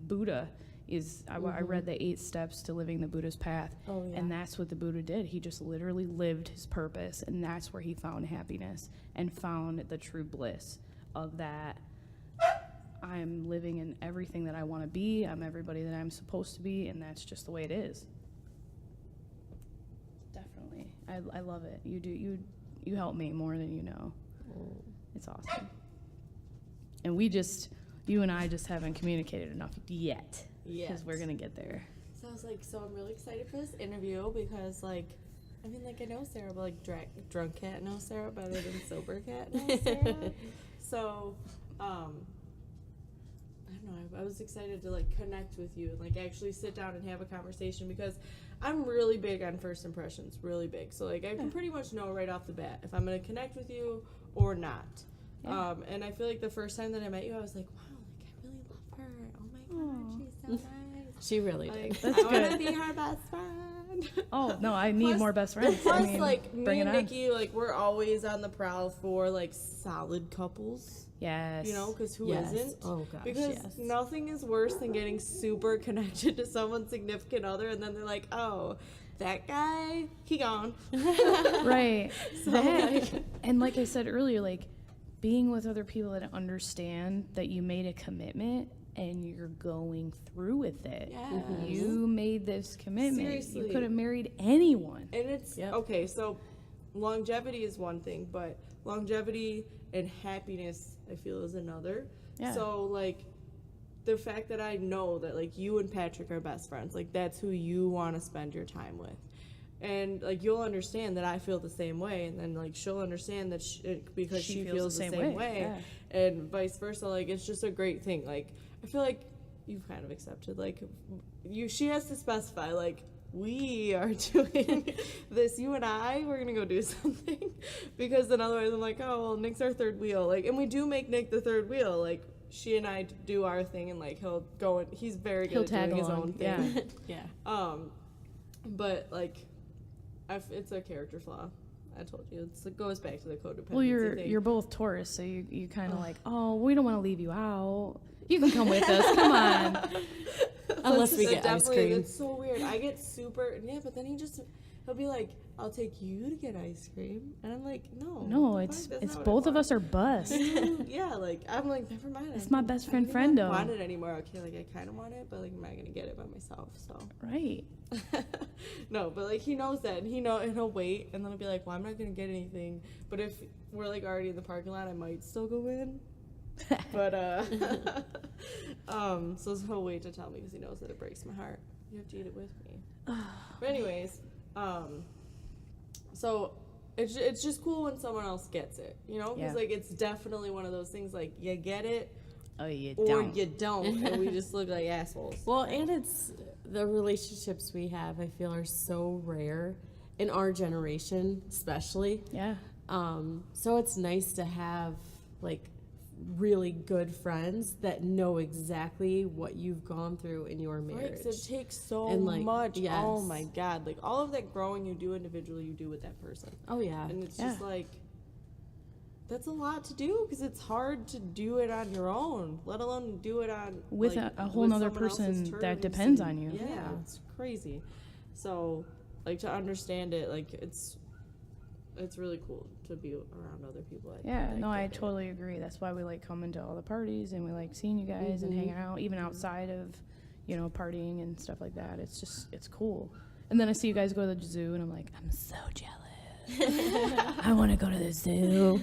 Buddha is, I read the 8 steps to living the Buddha's path. Oh, yeah. And that's what the Buddha did. He just literally lived his purpose, and that's where he found happiness and found the true bliss of that. I'm living in everything that I want to be. I'm everybody that I'm supposed to be, and that's just the way it is. Definitely. I love it. You help me more than you know. It's awesome. And you and I just haven't communicated enough yet. Because we're going to get there. So I was like, I'm really excited for this interview because, like, I know Sarah, but, like, drunk cat knows Sarah better than sober cat knows Sarah. So, I don't know, I was excited to, like, connect with you and, like, actually sit down and have a conversation because I'm really big on first impressions, really big. So, like, I can pretty much know right off the bat if I'm going to connect with you or not. Yeah. And I feel like the first time that I met you, I was like, wow, like, I really love her. Oh, my God, she's so nice. She really did. Like, That's I want to good. be her best friend. Oh, no, I need Plus- more best friends. Plus, like, bring me and it on. Nikki, like, we're always on the prowl for, like, solid couples. Yes. You know, because who Yes. isn't? Oh, gosh, Because yes. nothing is worse than getting super connected to someone's significant other, and then they're like, oh, that guy, he gone. Right. So, That, like- and like I said earlier, like, being with other people that understand that you made a commitment and you're going through with it. Yes. You made this commitment. Seriously. You could have married anyone. And it's, Yep. okay, so longevity is one thing, but longevity and happiness, I feel, is another. Yeah. So, like, the fact that I know that, like, you and Patrick are best friends, like, that's who you want to spend your time with. And, like, you'll understand that I feel the same way, and then, like, she'll understand that because she feels the same way. Yeah. And vice versa. Like, it's just a great thing. Like, I feel like you've kind of accepted, like, she has to specify, like, we are doing this, you and we're gonna go do something, because then otherwise I'm like, oh, well, Nick's our third wheel, like, and we do make Nick the third wheel, like, she and I do our thing, and, like, he'll go and he's very good He'll at tag doing his along, own thing. Yeah. But, like, it's a character flaw. I told you, it goes back to the codependency Well, thing. you're both Taurus, so you kind of like, oh, we don't want to leave you out. You can come with us. Come on. Unless we It get ice definitely- cream. It's so weird. I get super, but then he'll be like, I'll take you to get ice cream, and I'm like, no. No, what the it's fuck? That's not what I both of want. us are bust. Yeah, like, I'm like, never mind. It's my best friend I don't friendo. want it anymore. Okay, like, I kind of want it, but, like, am I gonna get it by myself? So Right. no, but, like, he knows that, and he'll wait, and then he'll be like, well, I'm not gonna get anything, but if we're, like, already in the parking lot, I might still go in. But so he'll wait to tell me because he knows that it breaks my heart. You have to eat it with me. But anyways, so it's just cool when someone else gets it, you know, because Yeah. like it's definitely one of those things, like, you get it Oh, you or don't. you don't, and we just look like assholes. Well, and it's the relationships we have, I feel, are so rare in our generation, especially. Yeah. So it's nice to have, like, really good friends that know exactly what you've gone through in your Right, marriage. 'cause it takes so And, like, much. yes. Oh my God. Like all of that growing you do individually, you do with that person. Oh yeah. And it's Yeah. just like, that's a lot to do because it's hard to do it on your own, let alone do it on With like, a whole with nother someone else's person that terms depends and- on you. Yeah, Yeah. it's crazy. So, like to understand it, like it's really cool to be around other people. Yeah, no, I get it. totally agree. That's why we like coming to all the parties and we like seeing you guys and hanging out, even outside of, you know, partying and stuff like that. It's just, it's cool. And then I see you guys go to the zoo and I'm like, I'm so jealous. I want to go to the zoo.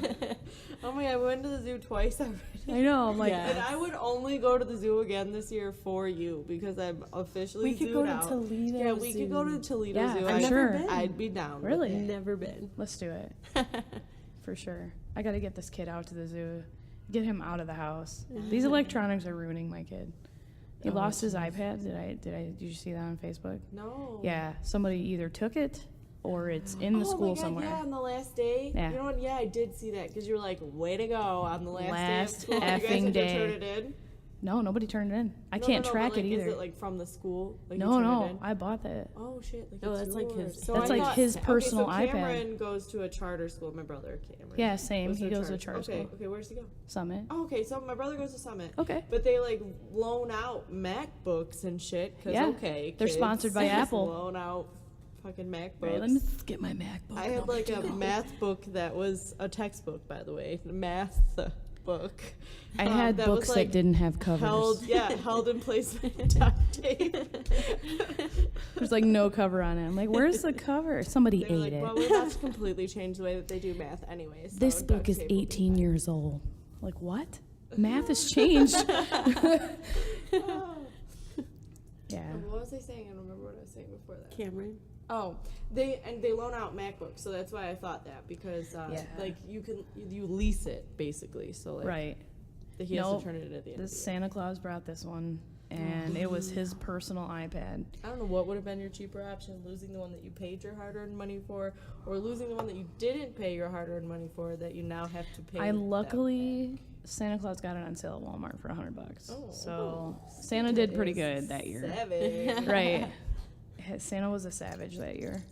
Oh my God, I went to the zoo twice already. I know. I'm like, Yeah. And I would only go to the zoo again this year for you because I'm officially we could zooed go to out. Toledo. Yeah, we Zoo. could go to Toledo Yeah, Zoo. for I'd- sure. I'd be down. with Really? it. Never been. Let's do it. For sure. I got to get this kid out to the zoo. Get him out of the house. These electronics are ruining my kid. He Oh, lost his iPad. Did you see that on Facebook? No. Yeah, somebody either took it or it's in the Oh school my God, somewhere. Yeah, on the last day. Yeah. You know what? Yeah, I did see that because you were like, way to go on the last day of Last school. You guys effing had to day. turn it in. No, nobody turned it in. I No, can't no, no, track but, like, it either. Is it like from the school? Like, you No, turn it no, in? I bought that. Oh shit! Like No, it's that's like yours. his- So That's I like thought- his personal okay, so iPad. Cameron goes to a charter school. My brother Cameron. Yeah, same. goes He to a goes to a charter Okay, school. okay. Where's he go? Summit. Oh, okay. So my brother goes to Summit. Okay. But they like loan out MacBooks and shit. Cause Yeah, okay, they're kids, sponsored by just Apple. Loan out fucking MacBooks. Right, let me get my MacBook. I and had I'll like be a good. math book that was a textbook, by the way, a math book. I had that books was, like, that didn't have covers. held in place by duct tape. There's like no cover on it. I'm like, where's the cover? Somebody They were ate like, it. well, we're about to completely change the way that they do math anyway. So This duct book is tape will be 18 fine." years old. Like, what? Math has changed. Yeah. What was I saying? I don't remember what I was saying before that. Cameron. Oh, they loan out MacBooks, so that's why I thought that because Yeah. like you lease it basically, so like Right. he has Nope. to turn it in at the end. The Of the year. Santa Claus brought this one, and it was his personal iPad. I don't know what would have been your cheaper option: losing the one that you paid your hard-earned money for, or losing the one that you didn't pay your hard-earned money for that you now have to pay. I that luckily Santa Claus got it on sale at Walmart for $100. Oh. So Santa did pretty good that back. year. Savage. Right. Santa was a savage that year.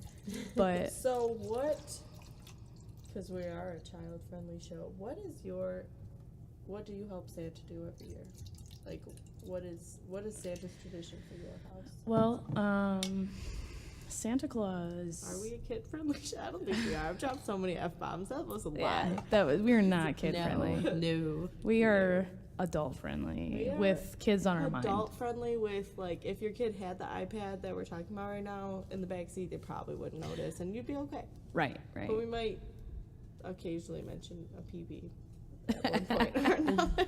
But So what? Because we are a child-friendly show. What do you help Santa do every year? Like, what is Santa's tradition for your house? well, Santa Claus. Are we a kid-friendly show? I don't think we are. I've dropped so many f-bombs. That was a lot. Yeah, we're not kid friendly. No. We are adult friendly We are with kids on our mind. Adult-friendly with, like, if your kid had the iPad that we're talking about right now in the back seat, they probably wouldn't notice, and you'd be okay. Right, right. But we might occasionally mention a PB at one point or another.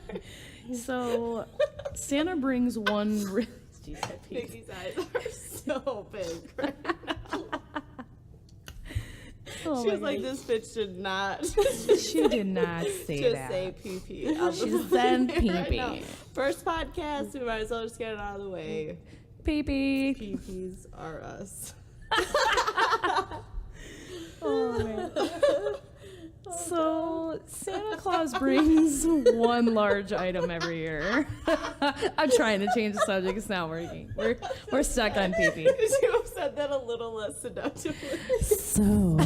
So Santa brings one. Jeez, that peak. Nikki's eyes are so big right now. Oh She my was like, God. this bitch did not She did not say just that. say PP. on the She phone said right now. PP. First podcast, we might as well just get it out of the way. Pee pee. PPs are us. Oh man. So Santa Claus brings one large item every year. I'm trying to change the subject. It's not working. We're stuck on pee pee. Could you have said that a little less seductively? So,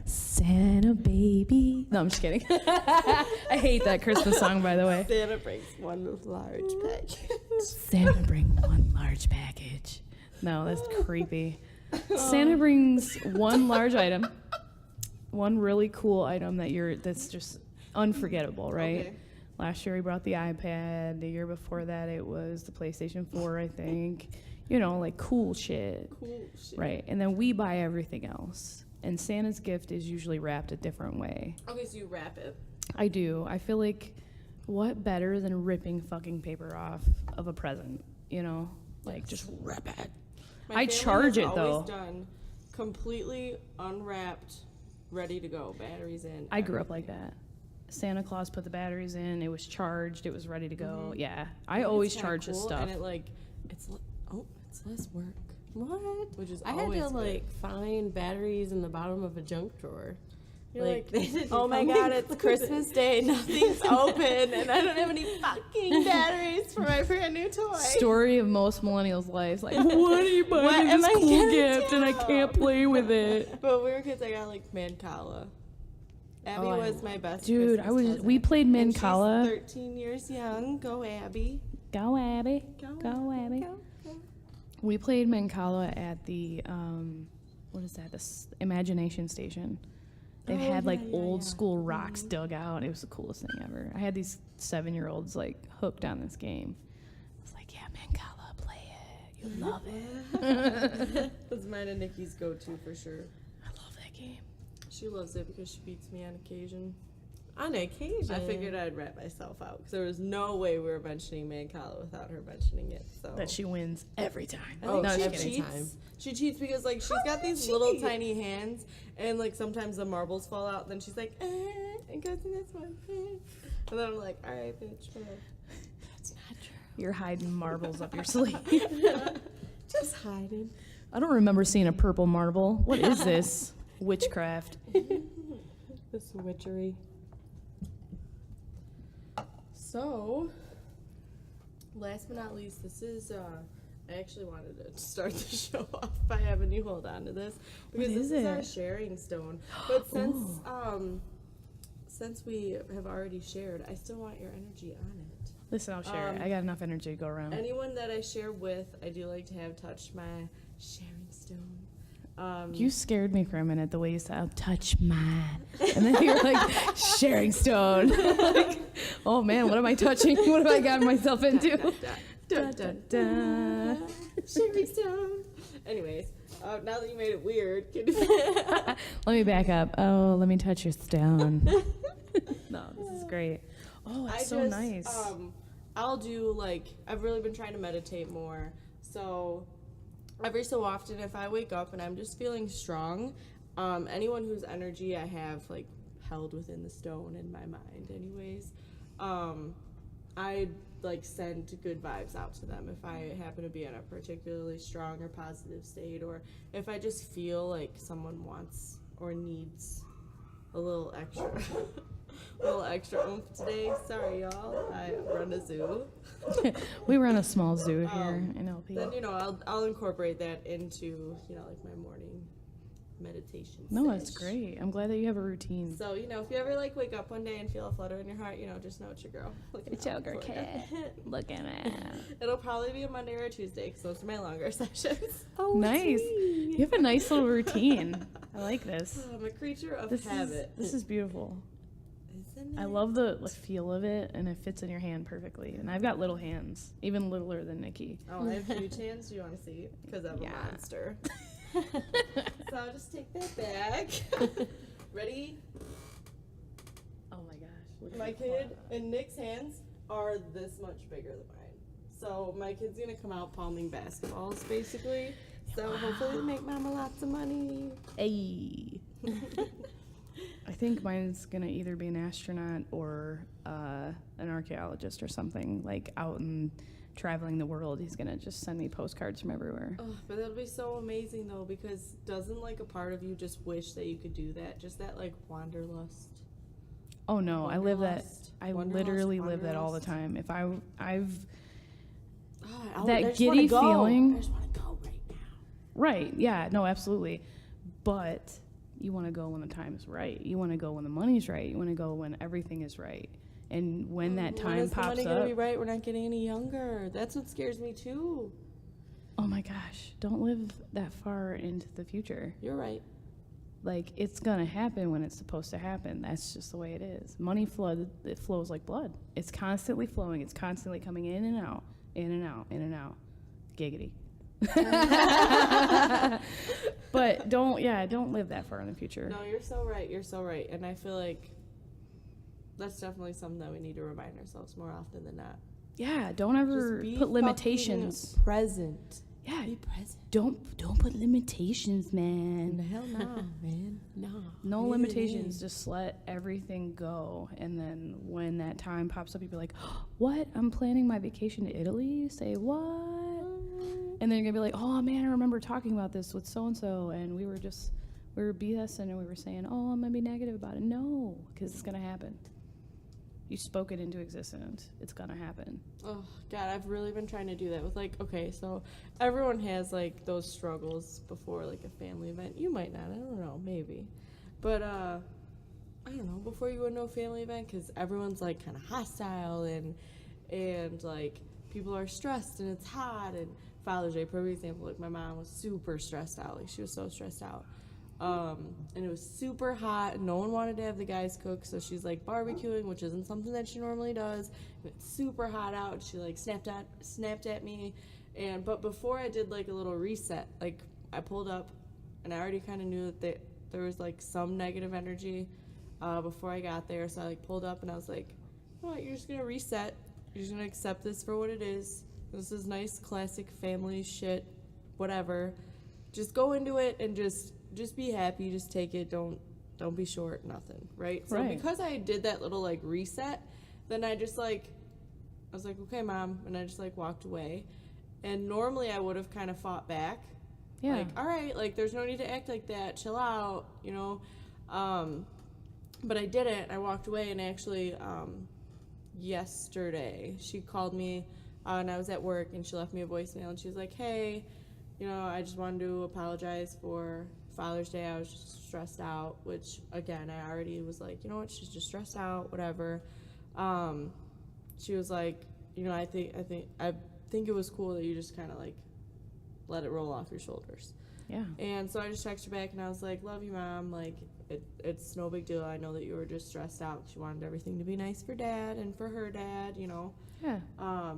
Santa baby. No, I'm just kidding. I hate that Christmas song, by the way. Santa brings one large package. Santa bring one large package. No, that's creepy. Santa brings one large item, one really cool item that's just unforgettable, right? Okay. Last year he brought the iPad. The year before that it was the PlayStation 4, I think. You know, like cool shit. Cool shit. Right. And then we buy everything else. And Santa's gift is usually wrapped a different way. Okay, so you wrap it. I do. I feel like what better than ripping fucking paper off of a present, you know? Like just rip it. My I family charge has it, always though. done completely unwrapped, ready to go, batteries in. I grew up like that. Santa Claus put the batteries in, it was charged, it was ready to go. Mhm. Yeah. I It's always kinda charge this cool, stuff. And it like it's less work, What? which is I had always to good. like find batteries in the bottom of a junk drawer. You're Like, they didn't oh my come God, in it's with Christmas Day, nothing's open, and I don't have any fucking batteries for my brand new toy. Story of most millennials' lives. Like, what are you What buying me am this I cool gonna gift and I do? can't play with it? But when we were kids, I got like Mancala. Abby Oh, I was my best. Dude, Christmas we present. played And Mancala. She's 13 years young. Go Abby. Go Abby. Go, Go Abby. Go, go. We played Mancala at the what is that? This Imagination Station. They Oh, had like yeah, old yeah. school rocks dug out. It was the coolest thing ever. I had these 7-year-olds like hooked on this game. I was like, yeah, Mancala, play it. You love it. That's mine and Nikki's go-to for sure. I love that game. She loves it because she beats me on occasion. On occasion. I figured I'd rat myself out because there was no way we were mentioning Mancala without her mentioning it. So That she wins every time. Oh, no, she just kidding. cheats. She cheats because like she's got these little tiny hands, and like sometimes the marbles fall out. Then she's like, and goes to this one, and then I'm like, all right, bitch, whatever. That's not true. You're hiding marbles up your sleeve. Just hiding. I don't remember seeing a purple marble. What is this? Witchcraft. This witchery. So, last but not least, this is, I actually wanted to start the show off by having you hold on to this. Because What this is is our it? sharing stone. But since we have already shared, I still want your energy on it. Listen, I'll share it. I got enough energy to go around. Anyone that I share with, I do like to have touch my sharing stone. You scared me for a minute the way you said, "I'll touch mine," and then you were like, "Sharing stone." Like, oh man, what am I touching? What have I gotten myself into? Dun, dun, dun. Sharing stone. Anyways, now that you made it weird, can you Let me back up. Oh, let me touch your stone. No, this is great. Oh, it's so nice. I'll do like I've really been trying to meditate more. So every so often, if I wake up and I'm just feeling strong, anyone whose energy I have like held within the stone in my mind, anyways, I like send good vibes out to them if I happen to be in a particularly strong or positive state, or if I just feel like someone wants or needs a little extra. A little extra oomph today. Sorry, y'all. I run a zoo. We run a small zoo here in LP. Then I'll incorporate that into like my morning meditation. No, it's sesh. great. I'm glad that you have a routine. So if you ever like wake up one day and feel a flutter in your heart, just know it's your girl. It's your girl, cat. Looking at. It'll probably be a Monday or a Tuesday because those are my longer sessions. Oh, Nice. sweet. You have a nice little routine. I like this. I'm a creature of This habit. is beautiful. Isn't I it? love the feel of it, and it fits in your hand perfectly. And I've got little hands, even littler than Nikki. Oh, I have huge hands. Do you want to see? Because I'm Yeah. a monster. So I'll just take that back. Ready? Oh my gosh. My kid and Nick's hands are this much bigger than mine. So my kid's gonna come out palming basketballs, basically. So hopefully they make mama lots of money. Hey. I think mine's gonna either be an astronaut or an archaeologist or something, like out and traveling the world. He's gonna just send me postcards from everywhere. Oh, but that'll be so amazing though, because doesn't like a part of you just wish that you could do that? Just that like wanderlust. Oh no, I live that. Wanderlust. I Wanderlust, literally live that all the wanderlust. time. If I've Oh, That I just giddy wanna go. feeling. I just want to go right now. right, yeah, no, absolutely, but you want to go when the time's right. You want to go when the money's right. You want to go when everything is right. And when that When time is the pops money up, gonna be right? We're not getting any younger. That's what scares me too. oh my gosh, don't live that far into the future. You're right. Like, it's gonna happen when it's supposed to happen. That's just the way it is. Money it flows like blood. It's constantly flowing. It's constantly coming in and out, in and out, in and out. Giggity. But don't live that far in the future. No, you're so right. You're so right. And I feel like that's definitely something that we need to remind ourselves more often than not. Yeah, don't ever Just be put limitations. fucking present. Yeah, Be present. don't put limitations, man. Hell no, man. No. No Neither limitations. me. Just let everything go. And then when that time pops up, you'll be like, what? I'm planning my vacation to Italy? You say, what? And then you're going to be like, oh, man, I remember talking about this with so-and-so, and we were just We were BSing and we were saying, oh, I'm going to be negative about it. No, because it's going to happen. You spoke it into existence. It's going to happen. Oh, God, I've really been trying to do that with, like, okay, so everyone has, like, those struggles before, like, a family event. You might not. I don't know. Maybe. But, I don't know, before you go into a family event, because everyone's, like, kind of hostile and, like, people are stressed and it's hot. And Father's Day, for example, like, my mom was super stressed out. Like, she was so stressed out. And it was super hot and no one wanted to have the guys cook, so she's like barbecuing, which isn't something that she normally does, and it's super hot out. She like snapped at me, but before I did like a little reset, like I pulled up and I already kind of knew that there was like some negative energy before I got there, so I like pulled up and I was like, you know what, you're just gonna reset, you're just gonna accept this for what it is. This is nice classic family shit, whatever. Just go into it and just be happy, just take it, don't be short, nothing, right? So because I did that little like reset, then I was like, okay, Mom, and I just like walked away. And normally I would have kind of fought back. Yeah. Like, all right, like there's no need to act like that, chill out, you know. But I didn't. I walked away, and actually yesterday she called me and I was at work and she left me a voicemail and she was like, hey, you know, I just wanted to apologize for Father's Day. I was just stressed out, which again, I already was like, you know what, she's just stressed out, whatever. She was like, you know, I think it was cool that you just kind of like let it roll off your shoulders. Yeah. And so I just texted her back and I was like, love you, Mom. Like, it's no big deal. I know that you were just stressed out. She wanted everything to be nice for Dad and for her dad, you know. Yeah.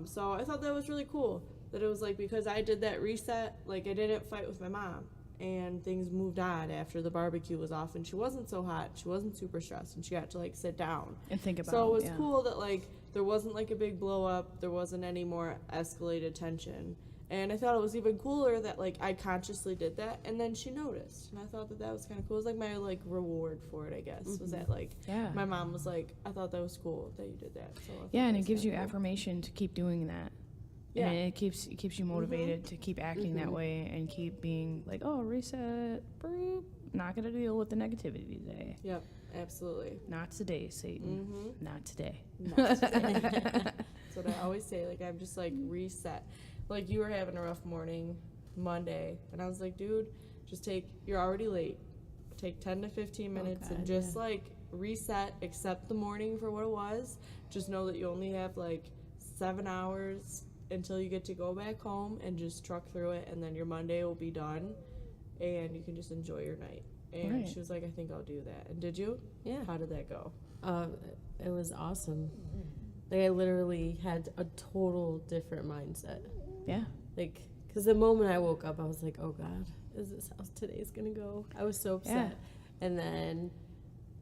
So I thought that was really cool. That it was like, because I did that reset, like I didn't fight with my mom, and things moved on after the barbecue was off and she wasn't so hot, she wasn't super stressed, and she got to like sit down and think about it. So it was cool that like there wasn't like a big blow up, there wasn't any more escalated tension, and I thought it was even cooler that like I consciously did that and then she noticed, and I thought that was kind of cool. It was like my like reward for it, I guess. Was that like my mom was like, I thought that was cool that you did that. So and it gives you affirmation to keep doing that. Yeah. And it keeps you motivated to keep acting that way and keep being like, oh, reset, boop, not going to deal with the negativity today. Yep, absolutely. Not today, Satan. Not today. Not today. That's what I always say. Like, I'm just like, reset. Like, you were having a rough morning Monday, and I was like, dude, you're already late. Take 10 to 15 minutes and just like reset, accept the morning for what it was. Just know that you only have like 7 hours until you get to go back home and just truck through it, and then your Monday will be done and you can just enjoy your night. And she was like, I think I'll do that. And did you? Yeah. How did that go? It was awesome. Like, I literally had a total different mindset. Yeah. Like, because the moment I woke up, I was like, oh God, is this how today's gonna go? I was so upset. Yeah. And then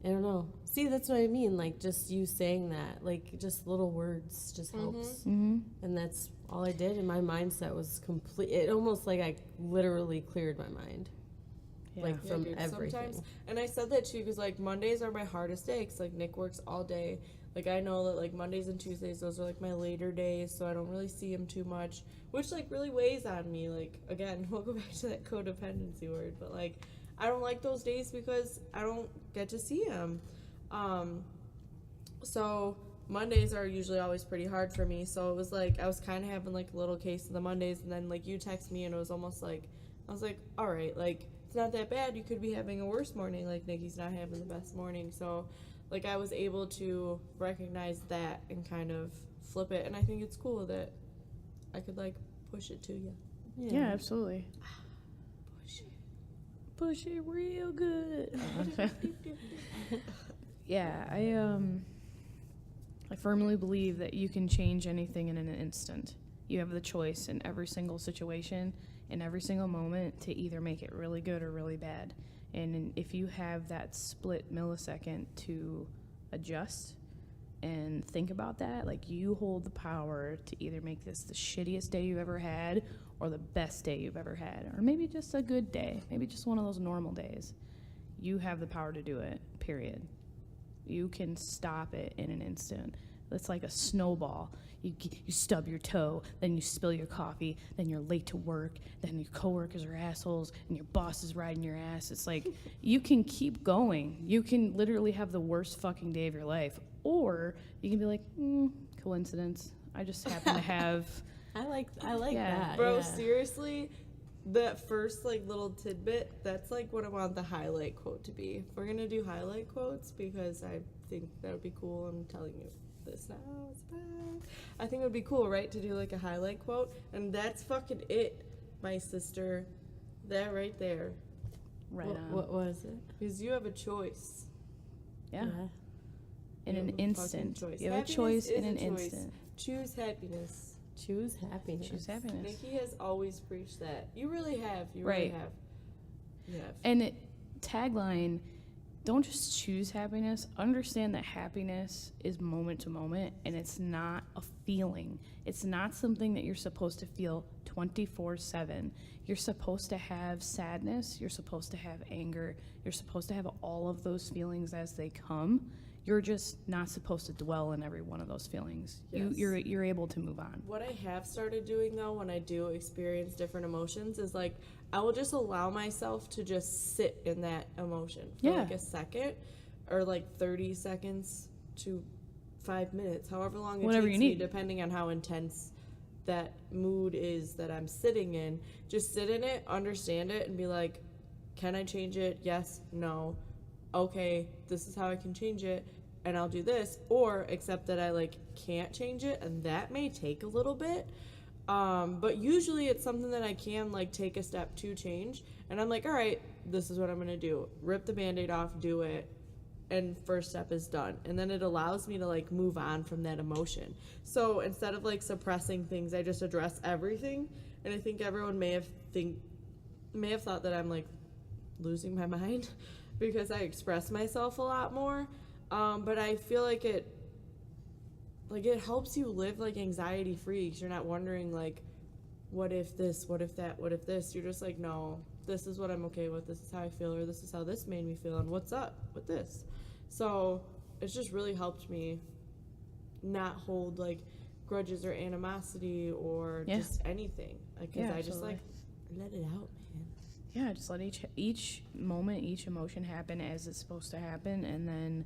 I don't know. See, that's what I mean. Like, just you saying that, like, just little words just helps. And that's all I did. And my mindset was complete. It almost like I literally cleared my mind. Yeah. Like, from everything. Sometimes, and I said that too, because, like, Mondays are my hardest day, because, like, Nick works all day. Like, I know that, like, Mondays and Tuesdays, those are, like, my later days, so I don't really see him too much, which, like, really weighs on me. Like, again, we'll go back to that codependency word, but, like, I don't like those days because I don't get to see him. So Mondays are usually always pretty hard for me. So it was like, I was kind of having like a little case of the Mondays, and then like you text me and it was almost like, I was like, all right, like it's not that bad. You could be having a worse morning. Like Nikki's not having the best morning. So like I was able to recognize that and kind of flip it. And I think it's cool that I could like push it to you. Yeah, absolutely. Push it real good. Yeah, I firmly believe that you can change anything in an instant. You have the choice in every single situation, in every single moment, to either make it really good or really bad. And if you have that split millisecond to adjust and think about that, like, you hold the power to either make this the shittiest day you've ever had or the best day you've ever had, or maybe just a good day, maybe just one of those normal days. You have the power to do it, period. You can stop it in an instant. It's like a snowball. You stub your toe, then you spill your coffee, then you're late to work, then your coworkers are assholes, and your boss is riding your ass. It's like, you can keep going. You can literally have the worst fucking day of your life. Or you can be like, coincidence. I just happen to have... I like Yeah. that. Bro, yeah. seriously, that first like little tidbit, that's like what I want the highlight quote to be. If we're gonna do highlight quotes, because I think that would be cool. I'm telling you this now, it's bad. I think it would be cool, right, to do like a highlight quote, and that's fucking it, my sister. That right there. Right on. What was it? Because you have a choice. Yeah. In You an have a fucking instant. choice. You have a Happiness choice is in a an choice. instant. Choose happiness. Choose happiness. Choose happiness. Nikki has always preached that. You really have. You Right. really have. You have. And tagline, don't just choose happiness. Understand that happiness is moment to moment, and it's not a feeling. It's not something that you're supposed to feel 24/7. You're supposed to have sadness. You're supposed to have anger. You're supposed to have all of those feelings as they come. You're just not supposed to dwell in every one of those feelings. Yes. You're able to move on. What I have started doing though, when I do experience different emotions, is like I will just allow myself to just sit in that emotion for Yeah. like a second, or like 30 seconds to 5 minutes, however long it Whatever takes you me, need. depending on how intense that mood is that I'm sitting in. Just sit in it, understand it, and be like, can I change it? Yes, no. Okay, this is how I can change it, and I'll do this. Or accept that I like can't change it, and that may take a little bit. But usually it's something that I can like take a step to change, and I'm like, all right, this is what I'm gonna do. Rip the Band-Aid off, do it, and first step is done. And then it allows me to like move on from that emotion. So instead of like suppressing things, I just address everything. And I think everyone may have thought that I'm like losing my mind because I express myself a lot more. But I feel like it helps you live like anxiety free, because you're not wondering like, what if this, what if that, what if this. You're just like, no, this is what I'm okay with, this is how I feel, or this is how this made me feel, and what's up with this. So it's just really helped me not hold like grudges or animosity or Yeah. just anything, because Yeah, I just absolutely. like let it out, man. Yeah, just let each moment, each emotion happen as it's supposed to happen, and then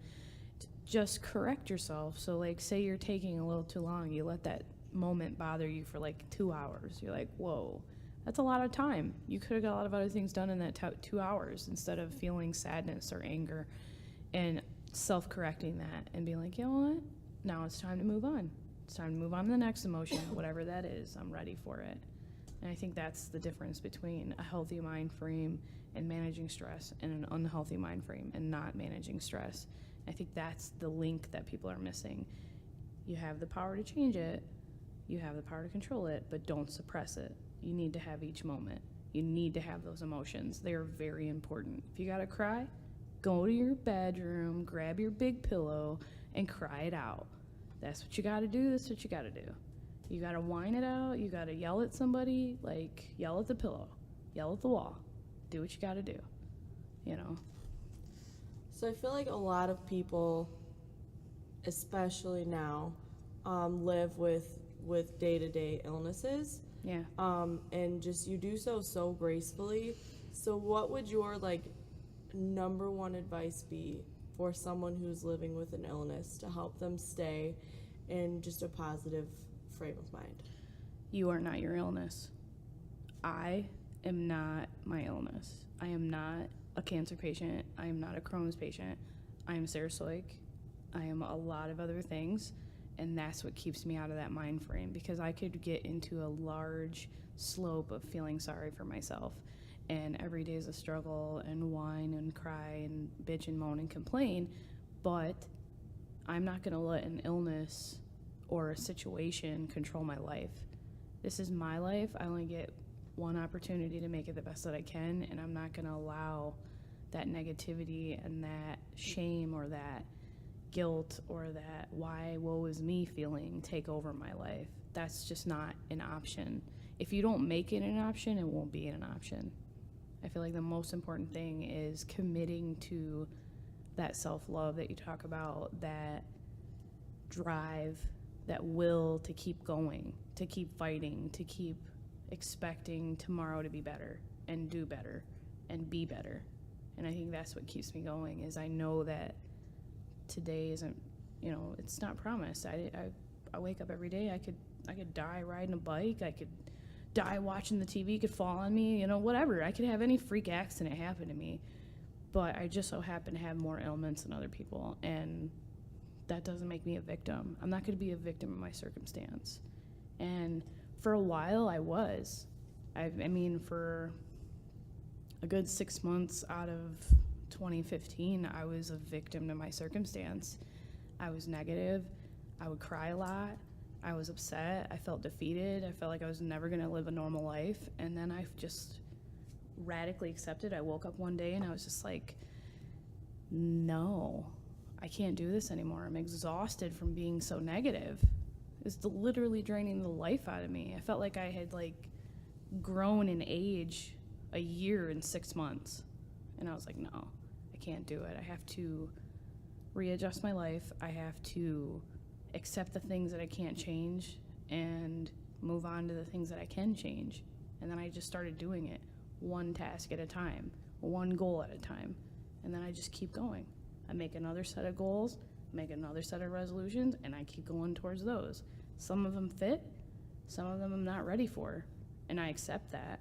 just correct yourself. So like, say you're taking a little too long, you let that moment bother you for like 2 hours. You're like, whoa, that's a lot of time. You could have got a lot of other things done in that 2 hours instead of feeling sadness or anger, and self-correcting that and being like, you know what, now it's time to move on. It's time to move on to the next emotion, whatever that is. I'm ready for it. And I think that's the difference between a healthy mind frame and managing stress, and an unhealthy mind frame and not managing stress. I think that's the link that people are missing. You have the power to change it, you have the power to control it, but don't suppress it. You need to have each moment. You need to have those emotions. They are very important. If you gotta cry, go to your bedroom, grab your big pillow, and cry it out. That's what you gotta do, that's what you gotta do. You gotta whine it out, you gotta yell at somebody, like yell at the pillow, yell at the wall. Do what you gotta do, you know? So I feel like a lot of people, especially now, live with day-to-day illnesses. Yeah. And just you do so gracefully. So what would your like number one advice be for someone who's living with an illness to help them stay in just a positive frame of mind? You are not your illness. I am not my illness. I am not a cancer patient. I am not a Crohn's patient. I am Sarah Soyk. I am a lot of other things, and that's what keeps me out of that mind frame, because I could get into a large slope of feeling sorry for myself, and every day is a struggle, and whine and cry and bitch and moan and complain, but I'm not going to let an illness or a situation control my life. This is my life. I only get one opportunity to make it the best that I can, and I'm not going to allow that negativity and that shame or that guilt or that why woe is me feeling take over my life. That's just not an option. If you don't make it an option, it won't be an option. I feel like the most important thing is committing to that self-love that you talk about, that drive, that will to keep going, to keep fighting, to keep expecting tomorrow to be better and do better and be better. And I think that's what keeps me going, is I know that today isn't, you know, it's not promised. I wake up every day, I could die riding a bike, I could die watching the TV, could fall on me, you know, whatever. I could have any freak accident happen to me, but I just so happen to have more ailments than other people, and that doesn't make me a victim. I'm not going to be a victim of my circumstance. And for a while I was. I mean, for a good 6 months out of 2015, I was a victim to my circumstance. I was negative. I would cry a lot. I was upset. I felt defeated. I felt like I was never going to live a normal life. And then I just radically accepted. I woke up one day and I was just like, no, I can't do this anymore. I'm exhausted from being so negative. It's literally draining the life out of me. I felt like I had like grown in age a year in 6 months. And I was like, no, I can't do it. I have to readjust my life. I have to accept the things that I can't change and move on to the things that I can change. And then I just started doing it one task at a time, one goal at a time. And then I just keep going. I make another set of goals, make another set of resolutions, and I keep going towards those. Some of them fit, some of them I'm not ready for, and I accept that.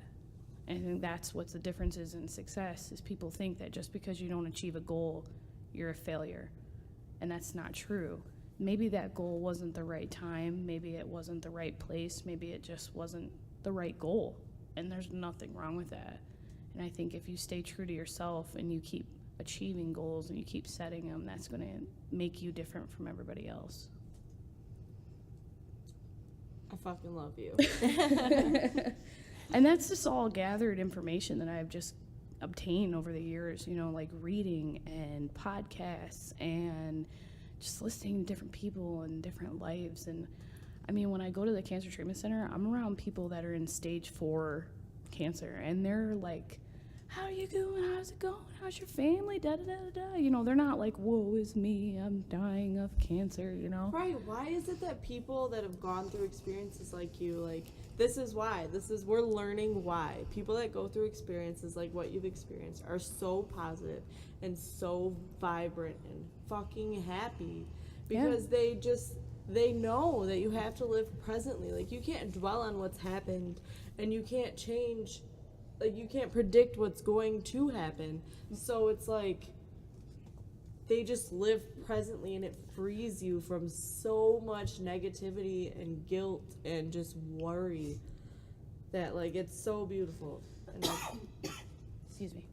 And I think that's what the difference is in success, is people think that just because you don't achieve a goal, you're a failure. And that's not true. Maybe that goal wasn't the right time, maybe it wasn't the right place, maybe it just wasn't the right goal. And there's nothing wrong with that. And I think if you stay true to yourself and you keep achieving goals and you keep setting them, that's going to make you different from everybody else. I fucking love you. And that's just all gathered information that I've just obtained over the years, you know, like reading and podcasts and just listening to different people and different lives. And I mean, when I go to the cancer treatment center, I'm around people that are in stage 4 cancer, and they're like, how are you doing? How's it going? How's your family? Da da da da. You know, they're not like, woe is me, I'm dying of cancer, you know? Right. Why is it that people that have gone through experiences like you, like, this is why. We're learning why. People that go through experiences like what you've experienced are so positive and so vibrant and fucking happy. Because they know that you have to live presently. Like, you can't dwell on what's happened, and you can't change. Like, you can't predict what's going to happen. So it's like they just live presently, and it frees you from so much negativity and guilt and just worry that, like, it's so beautiful. And like, Excuse me.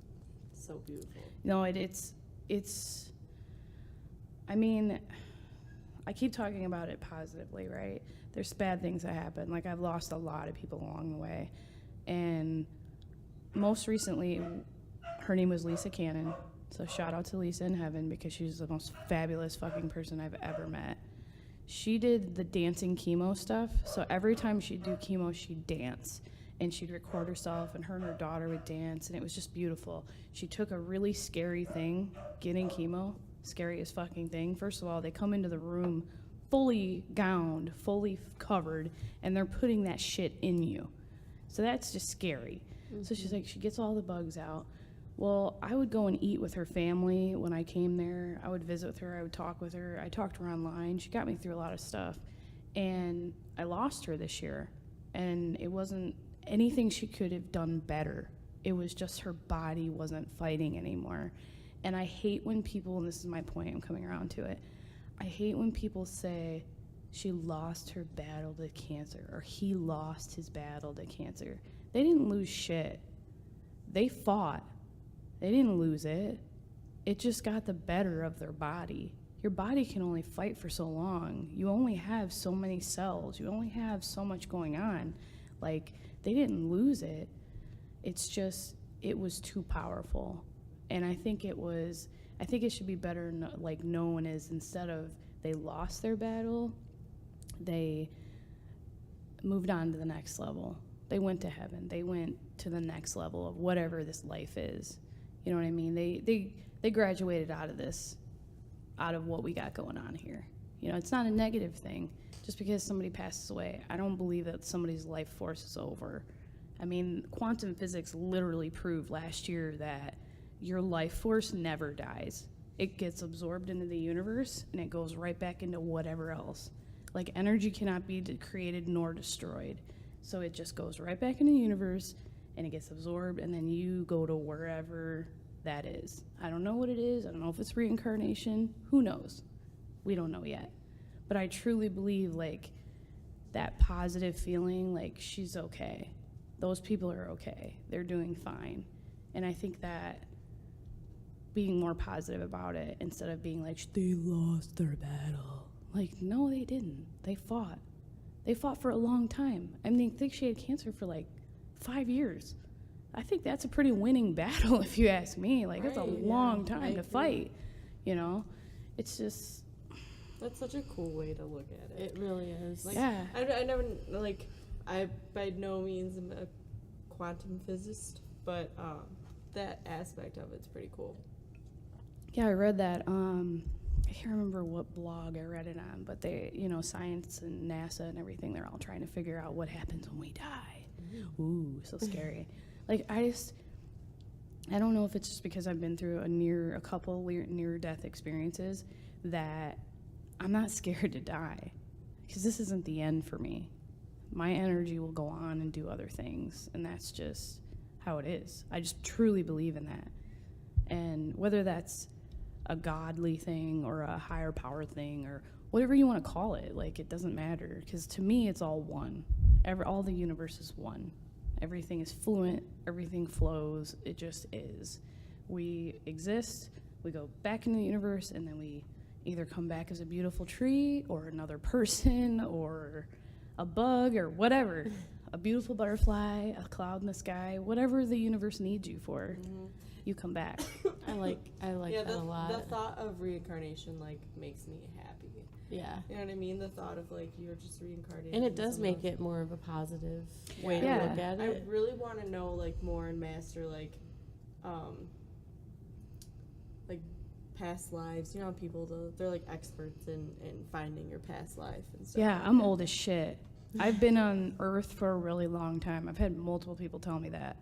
so beautiful. No, it's I mean, I keep talking about it positively, right? There's bad things that happen. Like, I've lost a lot of people along the way. And most recently, her name was Lisa Cannon. So shout out to Lisa in heaven, because she's the most fabulous fucking person I've ever met. She did the dancing chemo stuff. So every time she'd do chemo, she'd dance. And she'd record herself, and her daughter would dance, and it was just beautiful. She took a really scary thing, getting chemo, scariest fucking thing. First of all, they come into the room fully gowned, fully covered, and they're putting that shit in you. So that's just scary. So she's like, she gets all the bugs out. Well, I would go and eat with her family when I came there. I would visit with her. I would talk with her. I talked to her online. She got me through a lot of stuff. And I lost her this year. And it wasn't anything she could have done better. It was just her body wasn't fighting anymore. And I hate when people, and this is my point, I'm coming around to it, I hate when people say she lost her battle to cancer, or he lost his battle to cancer. They didn't lose shit. They fought. They didn't lose it. It just got the better of their body. Your body can only fight for so long. You only have so many cells. You only have so much going on. Like, they didn't lose it. It's just, it was too powerful. And I think it should be better known as, instead of they lost their battle, they moved on to the next level. They went to heaven. They went to the next level of whatever this life is. You know what I mean? They graduated out of this, out of what we got going on here. You know, it's not a negative thing. Just because somebody passes away, I don't believe that somebody's life force is over. I mean, quantum physics literally proved last year that your life force never dies. It gets absorbed into the universe and it goes right back into whatever else. Like, energy cannot be created nor destroyed. So it just goes right back into the universe and it gets absorbed, and then you go to wherever that is. I don't know what it is. I don't know if it's reincarnation. Who knows? We don't know yet. But I truly believe, like, that positive feeling, like, she's okay. Those people are okay. They're doing fine. And I think that being more positive about it instead of being like, they lost their battle. Like, no, they didn't. They fought. They fought for a long time. I mean, I think she had cancer for like 5 years. I think that's a pretty winning battle, if you ask me. Like, it's a long time to fight, you know? It's just... That's such a cool way to look at it. It really is. Like, yeah. I never, like, I by no means am a quantum physicist, but that aspect of it's pretty cool. Yeah, I read that. I can't remember what blog I read it on, but they, you know, science and NASA and everything, they're all trying to figure out what happens when we die. Ooh, so scary. Like, I don't know if it's just because I've been through a couple near-death experiences that I'm not scared to die, because this isn't the end for me. My energy will go on and do other things, and that's just how it is. I just truly believe in that. And whether that's a godly thing or a higher power thing or whatever you want to call it, like, it doesn't matter, because to me it's all one. All the universe is one. Everything is fluent, everything flows, it just is. We exist, we go back into the universe, and then we either come back as a beautiful tree or another person or a bug or whatever, a beautiful butterfly, a cloud in the sky, whatever the universe needs you for, you come back. I like that a lot. The thought of reincarnation, like, makes me happy. Yeah. You know what I mean? The thought of, like, you're just reincarnated. And it does make it more of a positive way to Yeah. look at I it. really want to know, like, more and master, like past lives. You know how people, they're like experts in finding your past life and stuff. Yeah, like I'm that. old as shit. I've been on Earth for a really long time. I've had multiple people tell me that,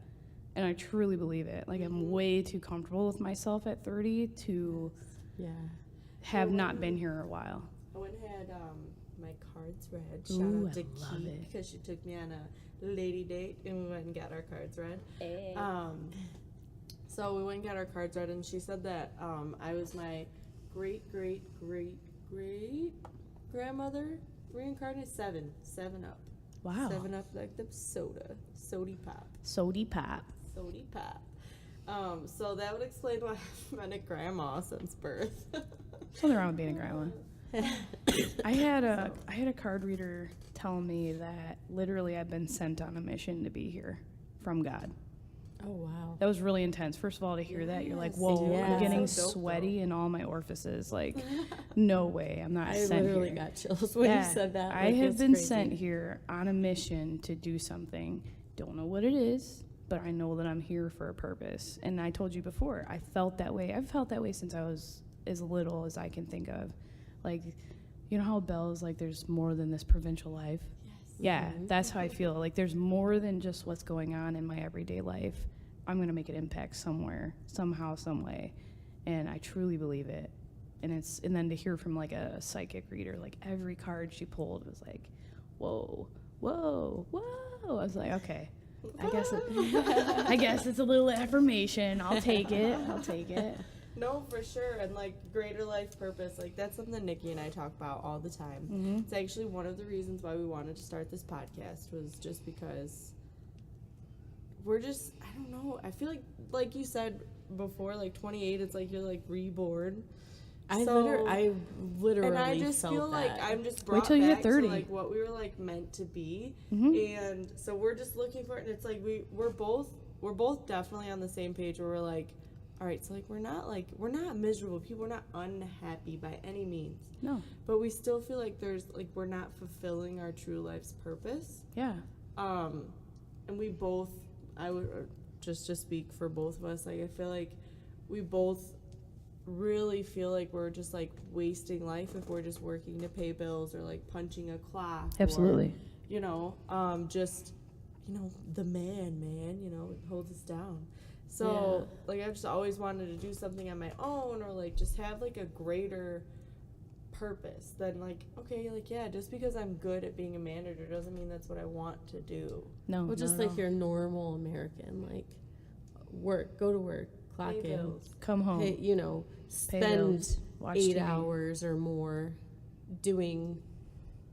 and I truly believe it. Like, I'm way too comfortable with myself at 30 to have not been here a while. I went and had my cards read. Shout Ooh, out to I love Key, it. because she took me on a lady date and we went and got our cards read. Hey. So we went and got our cards read, and she said that I was my great grandmother reincarnated 7 up. Wow. 7 up, like the soda, sody pop. Sody pop. So that would explain why I've been a grandma since birth. Something wrong with being a grandma. I had a card reader tell me that literally I've been sent on a mission to be here from God. Oh, wow. That was really intense. First of all, to hear that, you're like, whoa, Yeah. I'm getting So dope, sweaty in all my orifices. Like, no way, I'm not I sent literally here. got chills when you said that. I Like, have it's been crazy. sent here on a mission to do something. Don't know what it is, but I know that I'm here for a purpose. And I told you before, I felt that way. I've felt that way since I was as little as I can think of. Like, you know how Belle's like, there's more than this provincial life? Yes. Yeah, that's how I feel. Like, there's more than just what's going on in my everyday life. I'm going to make an impact somewhere, somehow, some way. And I truly believe it. And then to hear from like a psychic reader, like every card she pulled was like, whoa, whoa, whoa. I was like, okay, I guess it's a little affirmation. I'll take it. No, for sure. And like greater life purpose, like that's something Nikki and I talk about all the time. Mm-hmm. It's actually one of the reasons why we wanted to start this podcast, was just because we're just, I don't know, I feel like you said before, like 28, it's like you're like reborn. I literally and I just felt feel that. like I'm just brought till you hit back 30. to like what we were like meant to be. Mm-hmm. And so we're just looking for it, and it's like we're both definitely on the same page where we're like, all right, so like we're not miserable people, we're not unhappy by any means. No. But we still feel like there's like we're not fulfilling our true life's purpose. Yeah. And we both, I would just to speak for both of us, like I feel like we both really feel like we're just like wasting life if we're just working to pay bills or like punching a clock. Absolutely. Or, you know, just, you know, the man, you know, holds us down. So, like, I've just always wanted to do something on my own, or like just have like a greater purpose than like, okay, like, yeah, just because I'm good at being a manager doesn't mean that's what I want to do. No, Well, just not at like your normal American, like go to work, clock Pay in, bills. come home. pay, you know, Pay spend bills, watch 8 TV. hours or more doing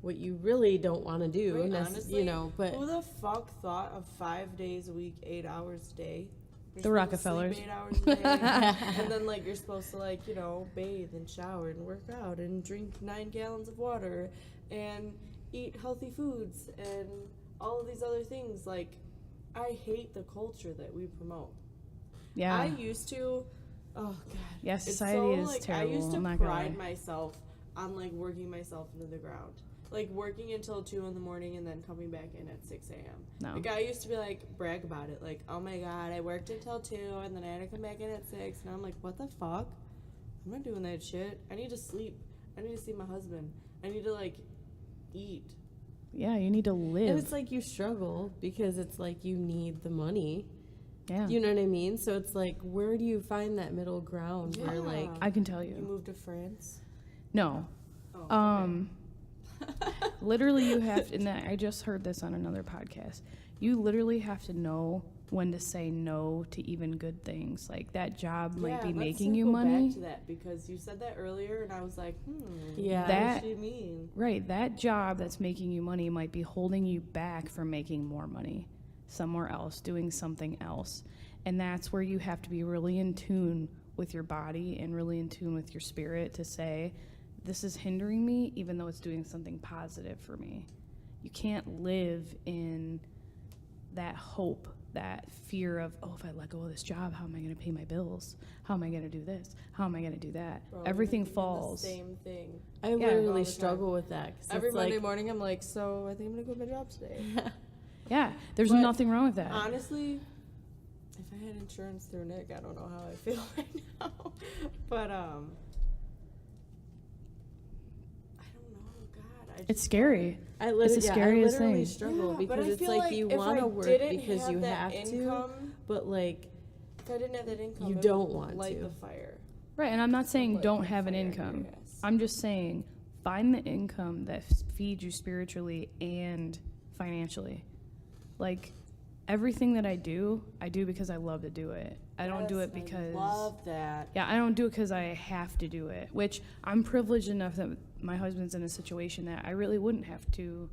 what you really don't want to do. Right, You know, but who the fuck thought of 5 days a week, 8 hours a day? You're The supposed to Rockefellers. sleep 8 hours a day, and then like you're supposed to like, you know, bathe and shower and work out and drink 9 gallons of water and eat healthy foods and all of these other things. Like, I hate the culture that we promote. Yeah. I used to, oh god, Yeah, it's society is like, terrible. I used to I'm not gonna pride lie. myself on like working myself into the ground. Like working until 2 in the morning and then coming back in at 6 a.m. No. Like I used to be like, brag about it. Like, oh my god, I worked until 2 and then I had to come back in at 6. And I'm like, what the fuck? I'm not doing that shit. I need to sleep. I need to see my husband. I need to like eat. Yeah, you need to live. and it's like you struggle because it's like you need the money. yeah. You know what I mean? So it's like, where do you find that middle ground where Yeah. like, I can tell You you. moved to France? No. Oh, Literally, you have to, and I just heard this on another podcast. You literally have to know when to say no to even good things. Like that job might be let's making you circle money. back to that because you said that earlier and I was like, Yeah. what That- does she mean? Right, that job that's making you money might be holding you back from making more money somewhere else, doing something else. And that's where you have to be really in tune with your body and really in tune with your spirit to say, this is hindering me even though it's doing something positive for me. You can't live in that hope, that fear of, oh, if I let go of this job, how am I going to pay my bills? How am I going to do this? How am I going to do that? Bro, Everything I'm thinking falls. The same thing. I all literally the time. struggle with that. 'Cause Every it's Monday like, morning, I'm like, so I think I'm gonna quit my job today. Yeah, there's But nothing wrong with that. Honestly, if I had insurance through Nick, I don't know how I feel right now. But I don't know. God, I just It's scary. I literally, the scariest I literally thing. struggle but because I it's feel like you if want I to work didn't because you that have income, to, but like If I didn't have that income, You it don't would want light to. the fire. Right, and I'm not saying Light don't the have an fire, income. yes. I'm just saying find the income that feeds you spiritually and financially. Like everything that I do because I love to do it. I don't do Yes, it because I love that. yeah, I don't do it because I have to do it, which I'm privileged enough that my husband's in a situation that I really wouldn't have to